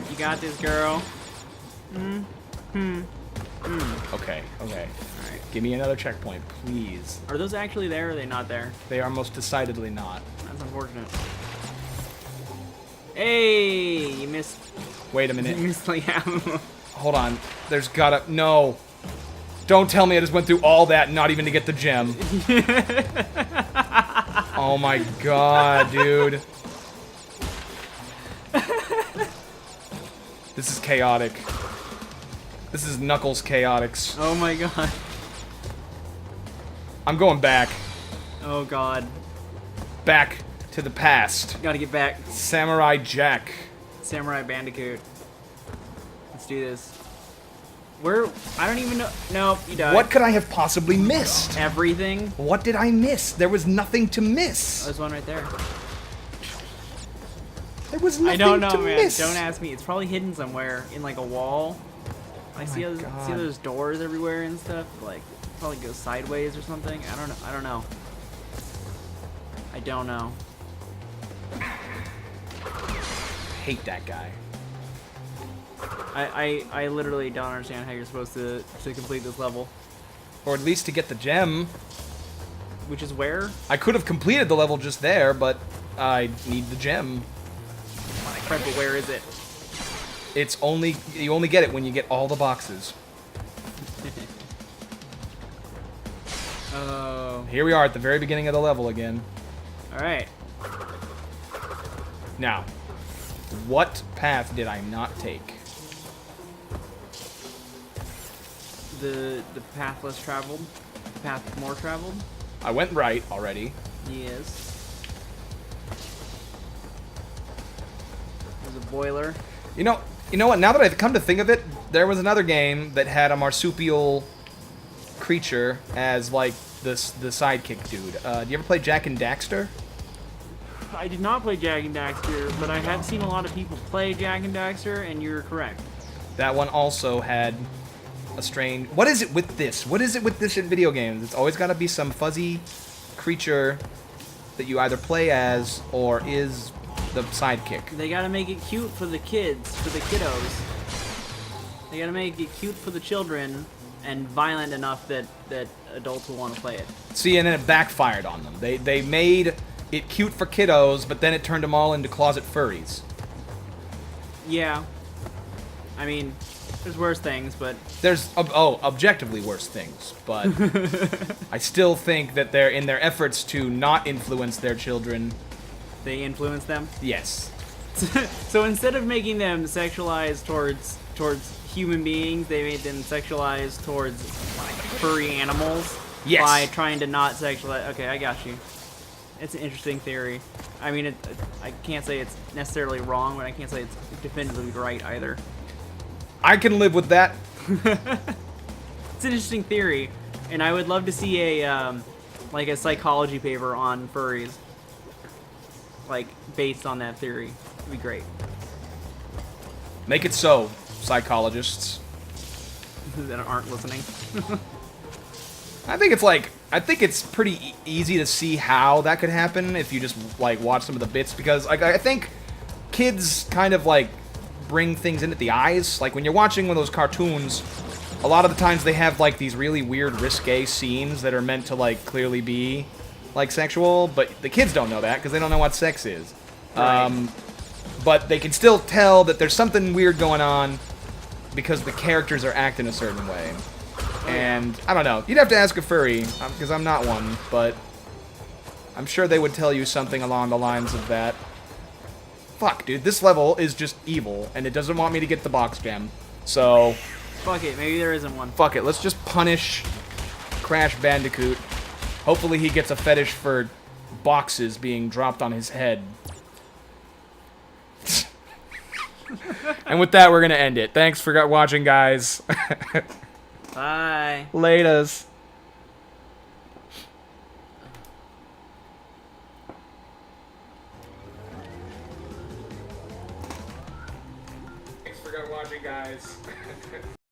Speaker 2: You got this, girl.
Speaker 1: Okay, okay. Give me another checkpoint, please.
Speaker 2: Are those actually there or are they not there?
Speaker 1: They are most decidedly not.
Speaker 2: That's unfortunate. Hey, you missed.
Speaker 1: Wait a
Speaker 2: You
Speaker 1: minute.
Speaker 2: missed like half of them.
Speaker 1: Hold on. There's gotta... No. Don't tell me I just went through all that not even to get the gem. Oh my God, dude. This is chaotic. This is Knuckles chaotics.
Speaker 2: Oh my god.
Speaker 1: I'm going back.
Speaker 2: Oh god.
Speaker 1: Back to the past.
Speaker 2: Gotta get back.
Speaker 1: Samurai Jack.
Speaker 2: Samurai Bandicoot. Let's do this. Where? I don't even know. Nope, you died.
Speaker 1: What could I have possibly missed?
Speaker 2: Everything.
Speaker 1: What did I miss? There was nothing to miss.
Speaker 2: There's one right there.
Speaker 1: There was nothing
Speaker 2: I don't know,
Speaker 1: to
Speaker 2: man.
Speaker 1: miss.
Speaker 2: Don't ask me. It's probably hidden somewhere in like a wall. I see
Speaker 1: my
Speaker 2: those,
Speaker 1: God.
Speaker 2: see those doors everywhere and stuff. Like probably goes sideways or something. I don't know. I don't know. I don't know.
Speaker 1: Hate that guy.
Speaker 2: I literally don't understand how you're supposed to complete this level.
Speaker 1: Or at least to get the gem.
Speaker 2: Which is where?
Speaker 1: I could have completed the level just there, but I need the gem.
Speaker 2: Crap, but where is it?
Speaker 1: It's only... You only get it when you get all the boxes.
Speaker 2: Oh.
Speaker 1: Here we are at the very beginning of the level again.
Speaker 2: Alright.
Speaker 1: Now, what path did I not take?
Speaker 2: The path less traveled? The path more traveled?
Speaker 1: I went right already.
Speaker 2: Yes. There's a boiler.
Speaker 1: You know what? Now that I've come to think of it, there was another game that had a marsupial creature as like the sidekick dude. Do you ever play Jak and Daxter?
Speaker 2: I did not play Jak and Daxter, but I have seen a lot of people play Jak and Daxter, and you're correct.
Speaker 1: That one also had a strange... What is it with this? What is it with this in video games? It's always got to be some fuzzy creature that you either play as or is the sidekick.
Speaker 2: They gotta make it cute for the kids, for the kiddos. They gotta make it cute for the children and violent enough that adults will want to play it.
Speaker 1: See, and then it backfired on them. They made it cute for kiddos, but then it turned them all into closet furries.
Speaker 2: Yeah. I mean, there's worse things, but...
Speaker 1: There's, objectively worse things, but I still think that they're, in their efforts to not influence their children...
Speaker 2: They influence them?
Speaker 1: Yes.
Speaker 2: So instead of making them sexualized towards human beings, they made them sexualized towards furry animals.
Speaker 1: Yes.
Speaker 2: By trying to not sexualize... Okay, I got you. It's an interesting theory. I mean, I can't say it's necessarily wrong, but I can't say it's definitively right either.
Speaker 1: I can live with that.
Speaker 2: It's an interesting theory, and I would love to see a like a psychology paper on furries, like based on that theory. It'd be great.
Speaker 1: Make it so, psychologists.
Speaker 2: That aren't listening.
Speaker 1: I think it's pretty easy to see how that could happen if you just like watch some of the bits, because like I think kids kind of like bring things in at the eyes. Like when you're watching one of those cartoons, a lot of the times they have like these really weird risque scenes that are meant to like clearly be like sexual, but the kids don't know that because they don't know what sex is.
Speaker 2: Right.
Speaker 1: But they can still tell that there's something weird going on because the characters are acting a certain way. And I don't know. You'd have to ask a furry, because I'm not one, but I'm sure they would tell you something along the lines of that. Fuck, dude, this level is just evil, and it doesn't want me to get the box gem. So,
Speaker 2: Fuck it, maybe there isn't one.
Speaker 1: fuck it. Let's just punish Crash Bandicoot. Hopefully he gets a fetish for boxes being dropped on his head. And with that, we're going to end it. Thanks for watching, guys.
Speaker 2: Bye.
Speaker 1: Laters. Thanks for watching, guys.